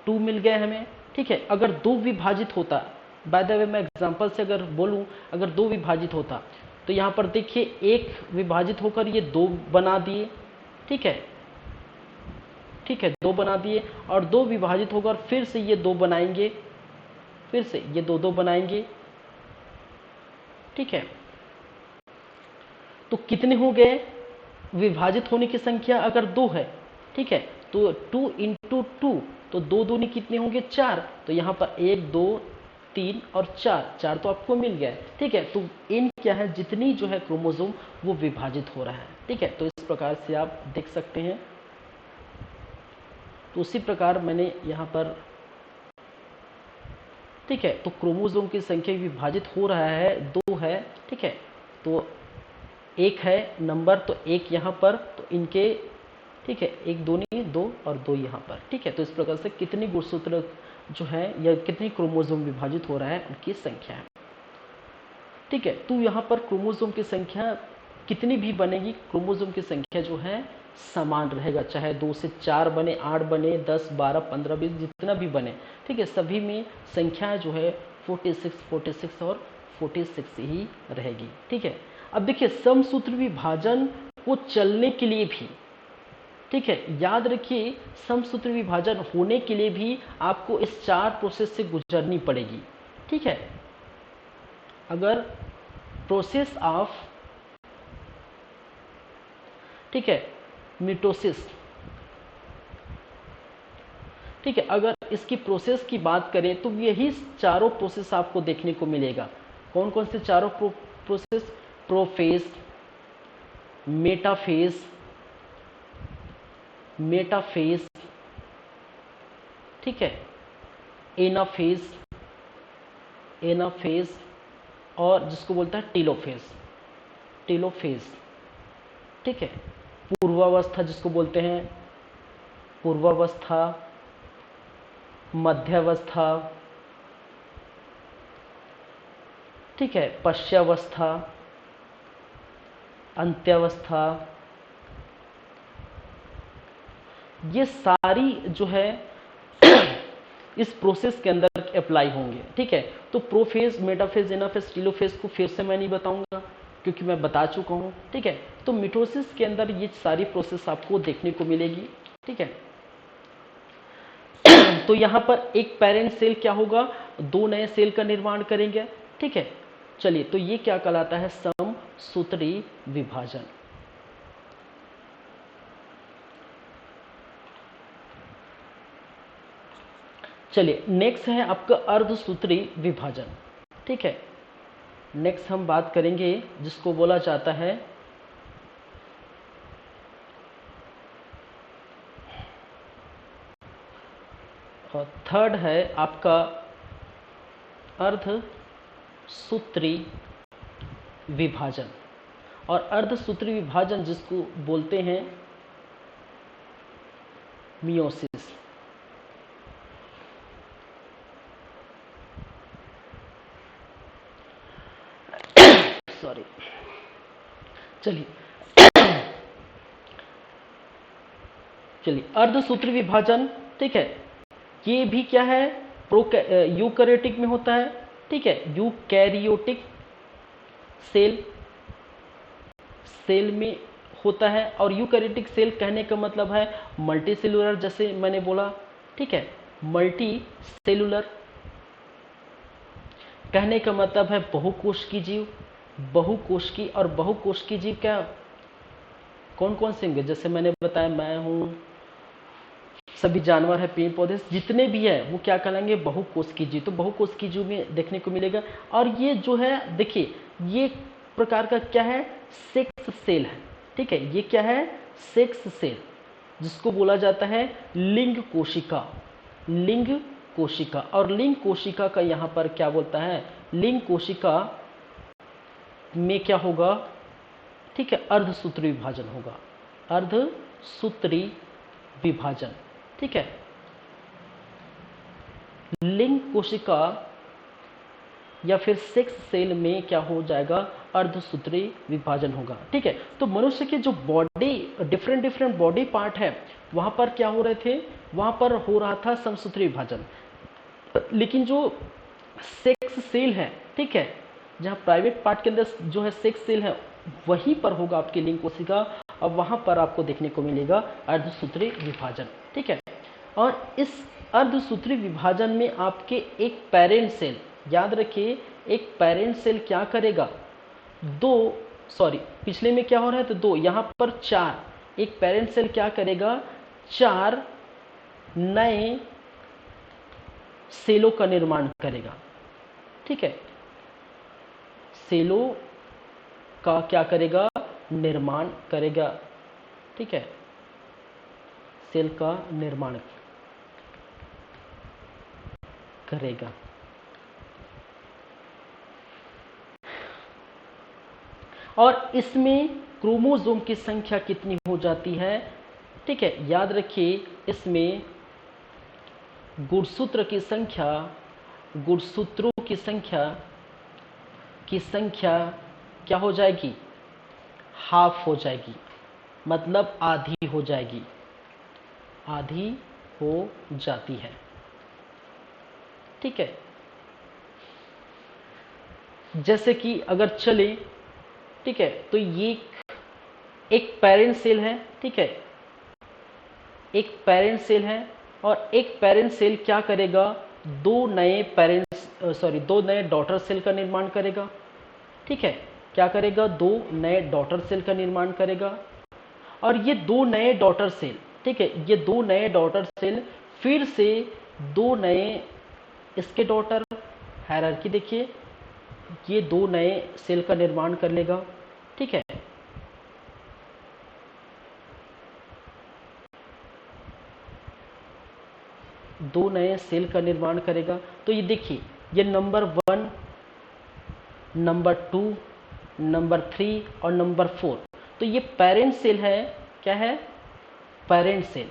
S1: 2 मिल गए हमें। ठीक है, अगर 2 विभाजित होता, बाय द वे मैं एग्जांपल से अगर बोलूं, अगर 2 विभाजित होता तो यहाँ पर देखिए एक विभाजित होकर ये 2 बना दिए। ठीक है, ठीक है, 2 बना दिए, और 2 विभाजित होकर फिर से ये 2 बनाएंगे, फिर से ये 2 बनाएंगे। ठीक है, तो कितने हो गए, विभाजित होने की संख्या अगर 2 है, ठीक है, तो 2 इंटू 2, तो 2 दूनी कितने होंगे, 4। तो यहाँ पर 1 2 3 और 4 तो आपको मिल गया है। ठीक है, तो इन क्या है, जितनी जो है क्रोमोसोम वो विभाजित हो रहा है। ठीक है, तो इस प्रकार से आप देख सकते हैं। तो उसी प्रकार मैंने यहाँ पर, ठीक है, तो क्रोमोसोम की संख्या विभाजित हो रहा है, 2 है। ठीक है, तो एक है नंबर, तो एक यहाँ पर, तो इनके, ठीक है, एक दूनी 2 और 2 यहाँ पर। ठीक है, तो इस प्रकार से कितनी गुणसूत्र जो है या कितनी क्रोमोसोम विभाजित हो रहा है उनकी संख्या है। ठीक है, तो यहाँ पर क्रोमोसोम की संख्या कितनी भी बनेगी, क्रोमोसोम की संख्या जो है समान रहेगा, चाहे 2 से 4 बने, 8 बने, 10 12 15 20 जितना भी बने। ठीक है, सभी में संख्या जो है 46 और 46 ही रहेगी। ठीक है, अब देखिए समसूत्र विभाजन को चलने के लिए भी, ठीक है, याद रखिए समसूत्र विभाजन होने के लिए भी आपको इस 4 प्रोसेस से गुजरनी पड़ेगी। ठीक है, अगर प्रोसेस ऑफ, ठीक है, मिटोसिस, ठीक है, अगर इसकी प्रोसेस की बात करें तो यही चारों प्रोसेस आपको देखने को मिलेगा। कौन कौन से चारों प्रोसेस, प्रोफेज, मेटाफेज, मेटाफेज, ठीक है, एनाफेज, एनाफेज, और जिसको बोलता है टेलोफेज, टेलोफेज। ठीक है, पूर्वावस्था जिसको बोलते हैं, पूर्वावस्था, मध्यावस्था, ठीक है, पश्चावस्था, अंत्यावस्था, ये सारी जो है इस प्रोसेस के अंदर अप्लाई होंगे। ठीक है, तो प्रोफेज, मेटाफेज, एनाफेज, टेलोफेज को फिर से मैं नहीं बताऊंगा क्योंकि मैं बता चुका हूं। ठीक है, तो मिटोसिस के अंदर ये सारी प्रोसेस आपको देखने को मिलेगी। ठीक है, तो यहां पर एक पेरेंट सेल क्या होगा, 2 नए सेल का निर्माण करेंगे। ठीक है, चलिए, तो ये क्या कहलाता है, समसूत्री विभाजन। चलिए नेक्स्ट है आपका अर्धसूत्री विभाजन। ठीक है, नेक्स्ट हम बात करेंगे जिसको बोला जाता है थर्ड है आपका अर्धसूत्री विभाजन। और अर्धसूत्री विभाजन जिसको बोलते हैं मियोसिस। सॉरी, चलिए अर्धसूत्री विभाजन, ठीक है, ये भी क्या है, यूकैरियोटिक में होता है। ठीक है, यूकैरियोटिक सेल में होता है। और यूकैरियोटिक सेल कहने का मतलब है मल्टी सेलुलर, जैसे मैंने बोला। ठीक है, मल्टी सेलुलर कहने का मतलब है बहुकोशिकीय जीव। बहुकोशिकीय और बहुकोशिकीय जीव क्या कौन कौन से होंगे, जैसे मैंने बताया मैं हूँ, सभी जानवर है, पेड़ पौधे जितने भी है वो क्या कहलाएंगे, बहुकोशिकीय जीव। तो बहुकोशिकीय जीव में देखने को मिलेगा। और ये जो है देखिए, ये प्रकार का क्या है, सेक्स सेल है। ठीक है, ये क्या है, सेक्स सेल, जिसको बोला जाता है लिंग कोशिका। लिंग कोशिका, और लिंग कोशिका का यहाँ पर क्या बोलता है, लिंग कोशिका में क्या होगा, ठीक है, अर्धसूत्री विभाजन होगा। अर्धसूत्री विभाजन, ठीक है, लिंग कोशिका या फिर सेक्स सेल में क्या हो जाएगा, अर्धसूत्री विभाजन होगा। ठीक है, तो मनुष्य के जो बॉडी डिफरेंट बॉडी पार्ट है वहां पर क्या हो रहे थे, वहां पर हो रहा था समसूत्री विभाजन। लेकिन जो सेक्स सेल है, ठीक है, जहां प्राइवेट पार्ट के अंदर जो है सेक्स सेल है, वहीं पर होगा आपकी लिंग कोशिका, और वहां पर आपको देखने को मिलेगा अर्धसूत्री विभाजन। ठीक है, और इस अर्धसूत्री विभाजन में आपके एक पेरेंट सेल, याद रखिए, एक पेरेंट सेल क्या करेगा, पिछले में क्या हो रहा है, तो 2, यहां पर 4, एक पेरेंट सेल क्या करेगा, 4 नए सेलों का निर्माण करेगा। ठीक है, सेलों का क्या करेगा, निर्माण करेगा। ठीक है, सेल का निर्माण करेगा। और इसमें क्रोमोसोम की संख्या कितनी हो जाती है, ठीक है, याद रखिए, इसमें गुणसूत्रों की संख्या क्या हो जाएगी, हाफ हो जाएगी, मतलब आधी हो जाएगी, आधी हो जाती है। ठीक है, जैसे कि अगर चले, ठीक है, तो ये एक पेरेंट सेल है। ठीक है, एक पेरेंट सेल है, और एक पेरेंट सेल क्या करेगा, 2 नए डॉटर सेल का निर्माण करेगा। ठीक है, क्या करेगा, 2 नए डॉटर सेल का निर्माण करेगा। और ये 2 नए डॉटर सेल, ठीक है, ये 2 नए डॉटर सेल फिर से 2 नए इसके डॉटर, हायरार्की देखिए, ये 2 नए सेल का निर्माण कर लेगा। ठीक है, दो नए सेल का निर्माण करेगा। तो ये देखिए, ये नंबर 1, नंबर 2, नंबर 3 और नंबर 4, तो ये पेरेंट सेल है। क्या है, पेरेंट सेल।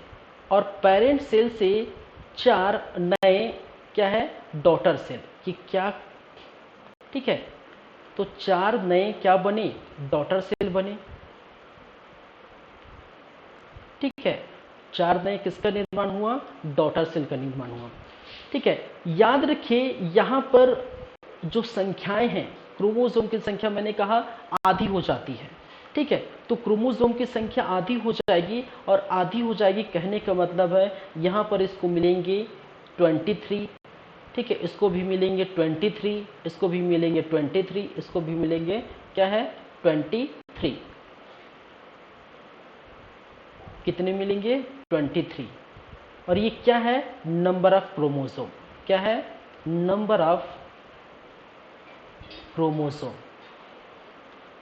S1: और पेरेंट सेल से 4 नए क्या है, डॉटर सेल कि क्या, ठीक है, तो 4 नए क्या बने, डॉटर सेल बने। ठीक है, 4 नए किसका निर्माण हुआ, डॉटर सेल का निर्माण हुआ। ठीक है, याद रखिए यहां पर जो संख्याएं हैं, क्रोमोसोम की संख्या मैंने कहा आधी हो जाती है। ठीक है, तो क्रोमोसोम की संख्या आधी हो जाएगी, और आधी हो जाएगी कहने का मतलब है यहां पर इसको मिलेंगे 23। ठीक है, इसको भी मिलेंगे 23, इसको भी मिलेंगे 23, इसको भी मिलेंगे क्या है, 23। कितने मिलेंगे, 23। और ये क्या है, नंबर ऑफ क्रोमोसोम। क्या है, नंबर ऑफ क्रोमोसोम।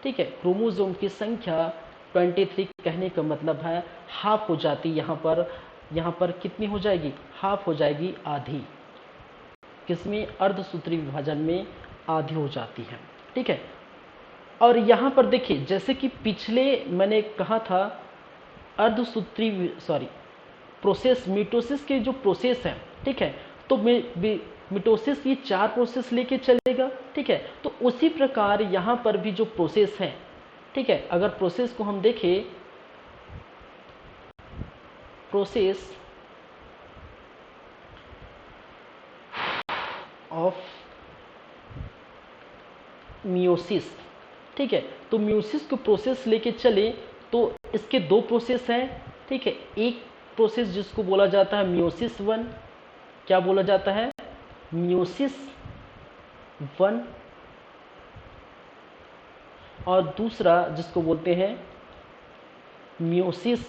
S1: ठीक है, क्रोमोसोम की संख्या 23 कहने का मतलब है हाफ हो जाती, यहाँ पर कितनी हो जाएगी, हाफ हो जाएगी, आधी। किसमें, अर्धसूत्री विभाजन में आधी हो जाती है। ठीक है, और यहाँ पर देखिए जैसे कि पिछले मैंने कहा था अर्धसूत्री प्रोसेस, मिटोसिस के जो प्रोसेस है, ठीक है, तो मिटोसिस ये 4 प्रोसेस लेके चलेगा। ठीक है, तो उसी प्रकार यहाँ पर भी जो प्रोसेस है, ठीक है, अगर प्रोसेस को हम देखें, प्रोसेस ऑफ मियोसिस, ठीक है, तो मियोसिस को प्रोसेस लेके चले तो इसके 2 प्रोसेस हैं। ठीक है, एक प्रोसेस जिसको बोला जाता है मियोसिस 1, क्या बोला जाता है, मियोसिस 1, और दूसरा जिसको बोलते हैं मियोसिस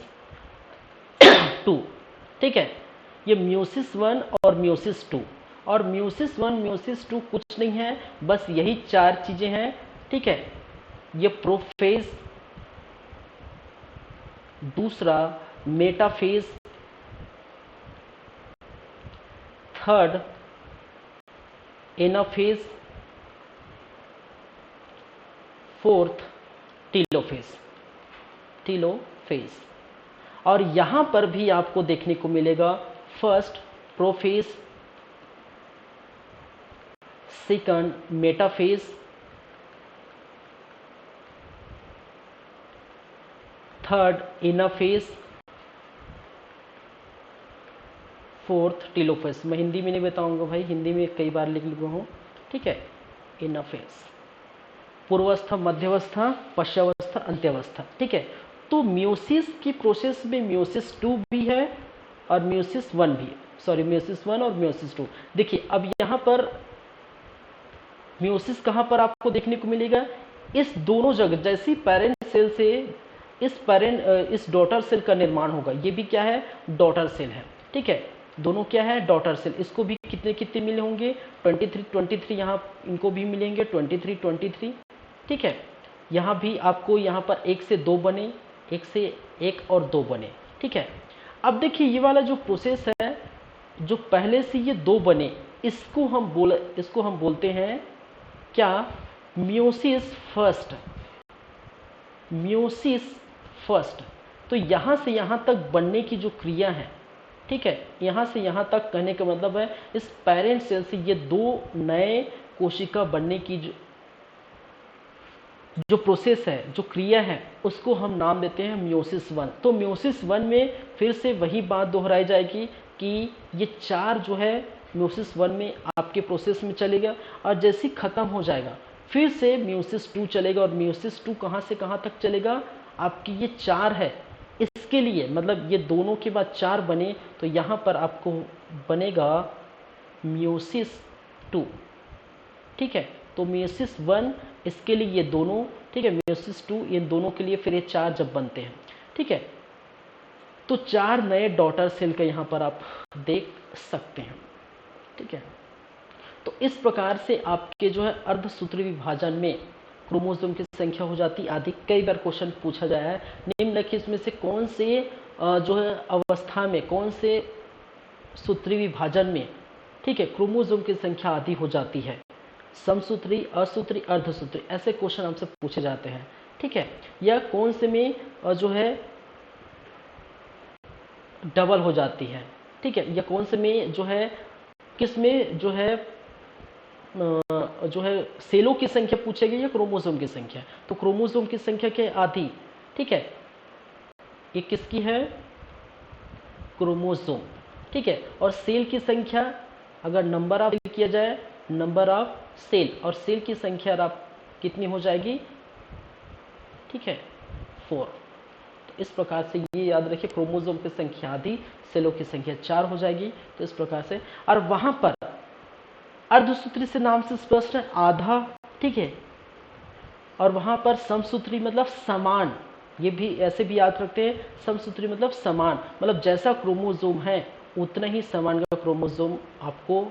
S1: 2। ठीक है, ये मियोसिस 1 और मियोसिस 2, और मियोसिस 1 मियोसिस 2 कुछ नहीं है, बस यही 4 चीजें हैं। ठीक है, ये प्रोफेज, दूसरा metaphase, third anaphase, fourth telophase. और यहां पर भी आपको देखने को मिलेगा first prophase, second metaphase, third anaphase, fourth telophase. मैं हिंदी में नहीं बताऊंगा भाई, हिंदी में कई बार लिख लुआ हूं। ठीक है, एनाफेज, पूर्वावस्था, मध्यावस्था, पश्चावस्था, अंत्यावस्था। ठीक है, तो मियोसिस की प्रोसेस में मियोसिस 2 भी है और मियोसिस 1 भी है, मियोसिस 1 और मियोसिस 2। देखिए अब यहाँ पर मियोसिस कहाँ पर आपको देखने को मिलेगा, इस दोनों जगह, जैसी पेरेंट सेल से इस डॉटर सेल का निर्माण होगा, ये भी क्या है, डॉटर सेल है। ठीक है, दोनों क्या है, डॉटर सेल। इसको भी कितने कितने मिले होंगे, 23 यहाँ इनको भी मिलेंगे 23। ठीक है, यहाँ भी आपको यहाँ पर 1 से 2 बने, 1 से 1 और 2 बने। ठीक है, अब देखिए ये वाला जो प्रोसेस है, जो पहले से ये 2 बने, इसको हम बोलते हैं क्या, मियोसिस फर्स्ट। तो यहाँ से यहाँ तक बनने की जो क्रिया है, ठीक है, यहाँ से यहाँ तक कहने का मतलब है इस पेरेंट सेल से ये 2 नए कोशिका बनने की जो प्रोसेस है, जो क्रिया है, उसको हम नाम देते हैं मियोसिस 1। तो मियोसिस 1 में फिर से वही बात दोहराई जाएगी कि ये 4 जो है मियोसिस 1 में आपके प्रोसेस में चलेगा, और जैसे खत्म हो जाएगा फिर से मियोसिस 2 चलेगा, और मियोसिस 2 कहाँ से कहाँ तक चलेगा, आपकी ये 4 है, इसके लिए मतलब ये दोनों के बाद 4 बने, तो यहाँ पर आपको बनेगा मियोसिस 2। ठीक है, तो मियोसिस 1 इसके लिए ये दोनों, ठीक है, मियोसिस 2 ये दोनों के लिए फिर ये 4 जब बनते हैं। ठीक है, तो 4 नए डॉटर सेल का यहाँ पर आप देख सकते हैं। ठीक है, तो इस प्रकार से आपके जो है अर्धसूत्री विभाजन में क्रोमोसोम की संख्या हो जाती आदि। कई बार क्वेश्चन पूछा गया है, निम्नलिखित इसमें से कौन से जो है अवस्था में, कौन से सूत्री विभाजन में, ठीक है, क्रोमोसोम की संख्या आधी हो जाती है, समसूत्री, असूत्री, अर्धसूत्री, ऐसे क्वेश्चन हमसे पूछे जाते हैं। ठीक है, या कौन से में जो है डबल हो जाती है। ठीक है, या कौन से में जो है, किस में जो है सेलों की संख्या पूछेगी या क्रोमोसोम की संख्या। तो क्रोमोसोम की संख्या क्या है, आधी। ठीक है, ये किसकी है, क्रोमोसोम। ठीक है, और सेल की संख्या अगर नंबर ऑफ किया जाए, नंबर ऑफ सेल, और सेल की संख्या आप कितनी हो जाएगी, ठीक है, 4। तो इस प्रकार से ये याद रखिए, क्रोमोसोम की संख्या आधी, सेलों की संख्या 4 हो जाएगी। तो इस प्रकार से, और वहां पर अर्धसूत्री से नाम से स्पष्ट है, आधा। ठीक है, और वहां पर समसूत्री मतलब समान, ये भी ऐसे भी याद रखते हैं, समसूत्री मतलब समान, मतलब जैसा क्रोमोसोम है उतना ही समान का क्रोमोसोम आपको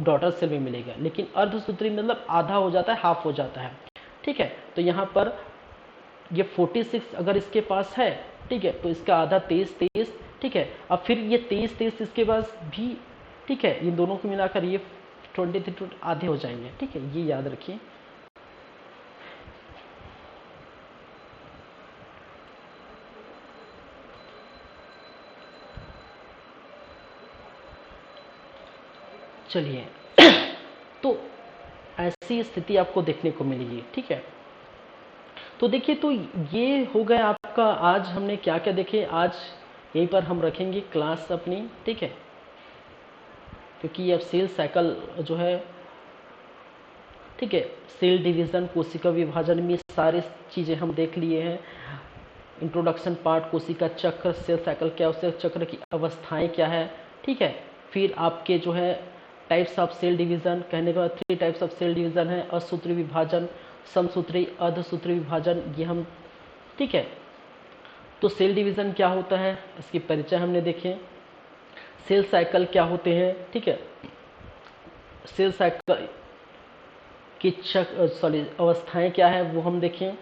S1: डॉटर सेल में मिलेगा, लेकिन अर्धसूत्री मतलब आधा हो जाता है, हाफ हो जाता है। ठीक है, तो यहाँ पर ये 46 अगर इसके पास है, ठीक है, तो इसका आधा 23, ठीक है। अब फिर ये 23 इसके पास भी, ठीक है, इन दोनों को मिलाकर ये 23 आधे हो जाएंगे। ठीक है, ये याद रखिए। चलिए तो ऐसी स्थिति आपको देखने को मिलेगी। ठीक है, तो देखिए, तो ये हो गया आपका, आज हमने क्या क्या देखे। आज यहीं पर हम रखेंगे क्लास अपनी। ठीक है, क्योंकि अब सेल साइकिल जो है, ठीक है, सेल डिवीज़न, कोशिका विभाजन में सारी चीज़ें हम देख लिए हैं। इंट्रोडक्शन पार्ट, कोशिका चक्र, सेल साइकिल क्या है, सेल चक्र की अवस्थाएं क्या है। ठीक है, फिर आपके जो है टाइप्स ऑफ सेल डिवीज़न, कहने का 3 टाइप्स ऑफ सेल डिवीज़न है, असूत्री विभाजन, समसूत्री, अर्धसूत्री विभाजन, ये हम, ठीक है। तो सेल डिवीज़न क्या होता है, इसकी परिचय हमने देखे। सेल साइकिल क्या होते हैं, ठीक है, सेल साइकिल की अवस्थाएं क्या है वो हम देखें।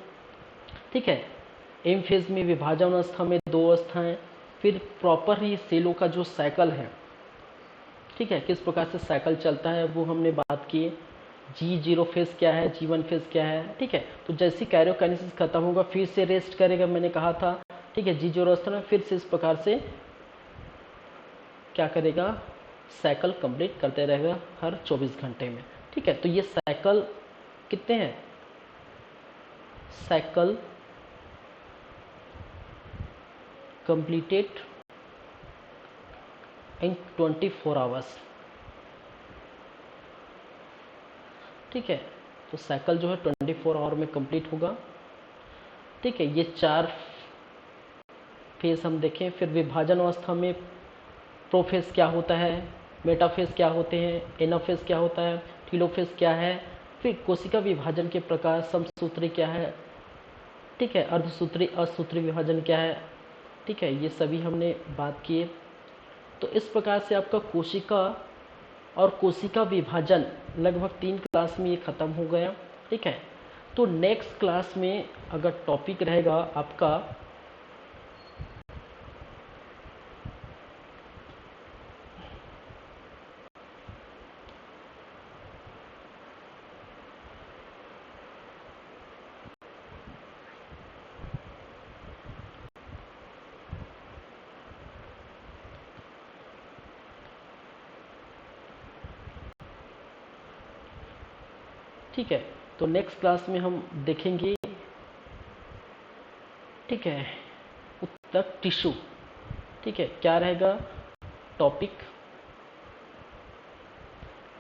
S1: ठीक है, एम फेज में, विभाजन अवस्था में 2 अवस्थाएं, फिर प्रॉपर ही सेलों का जो साइकिल है, ठीक है, किस प्रकार से साइकिल चलता है वो हमने बात की। G0 फेज क्या है, G1 फेज क्या है। ठीक है, तो जैसी कैरियोकाइनेसिस खत्म होगा फिर से रेस्ट करेगा, मैंने कहा था। ठीक है, G0 अवस्था में फिर से इस प्रकार से क्या करेगा, साइकिल कंप्लीट करते रहेगा हर 24 घंटे में। ठीक है, तो ये साइकिल कितने हैं, साइकिल कंप्लीटेड इन 24 आवर्स। ठीक है, तो साइकिल जो है 24 आवर में कंप्लीट होगा। ठीक है, ये 4 फेज हम देखें। फिर विभाजन अवस्था में प्रोफेज क्या होता है, मेटाफेज क्या होते हैं, एनाफेज क्या होता है, टीलोफेज क्या है, फिर कोशिका विभाजन के प्रकार, समसूत्री क्या है, ठीक है, अर्धसूत्री, असूत्री विभाजन क्या है। ठीक है, ये सभी हमने बात किए। तो इस प्रकार से आपका कोशिका और कोशिका विभाजन लगभग 3 क्लास में ये ख़त्म हो गया। ठीक है, तो नेक्स्ट क्लास में अगर टॉपिक रहेगा आपका ठीक है, तो नेक्स्ट क्लास में हम देखेंगे, ठीक है, उत्तक टिश्यू। ठीक है, क्या रहेगा टॉपिक,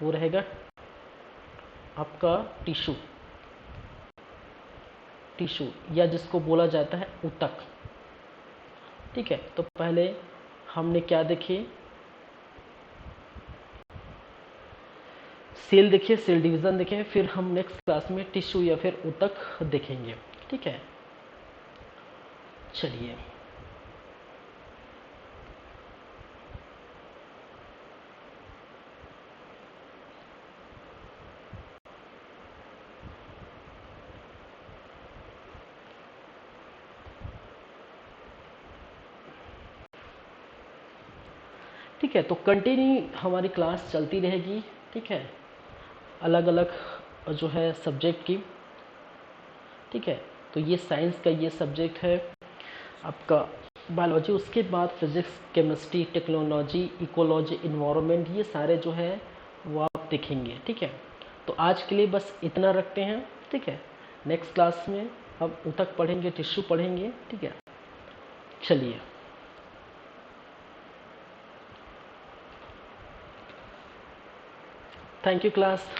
S1: वो रहेगा आपका टिश्यू, टिश्यू या जिसको बोला जाता है ऊतक। ठीक है, तो पहले हमने क्या देखे, सेल देखिए, सेल डिवीजन देखें, फिर हम नेक्स्ट क्लास में टिश्यू या फिर ऊतक देखेंगे। ठीक है, चलिए, ठीक है, तो कंटिन्यू हमारी क्लास चलती रहेगी। ठीक है, अलग अलग जो है सब्जेक्ट की। ठीक है, तो ये साइंस का ये सब्जेक्ट है आपका बायोलॉजी, उसके बाद physics, chemistry, technology, ecology, environment, ये सारे जो है वो आप देखेंगे। ठीक है, तो आज के लिए बस इतना रखते हैं। ठीक है, नेक्स्ट क्लास में हम ऊतक पढ़ेंगे, टिश्यू पढ़ेंगे। ठीक है, चलिए, थैंक यू क्लास।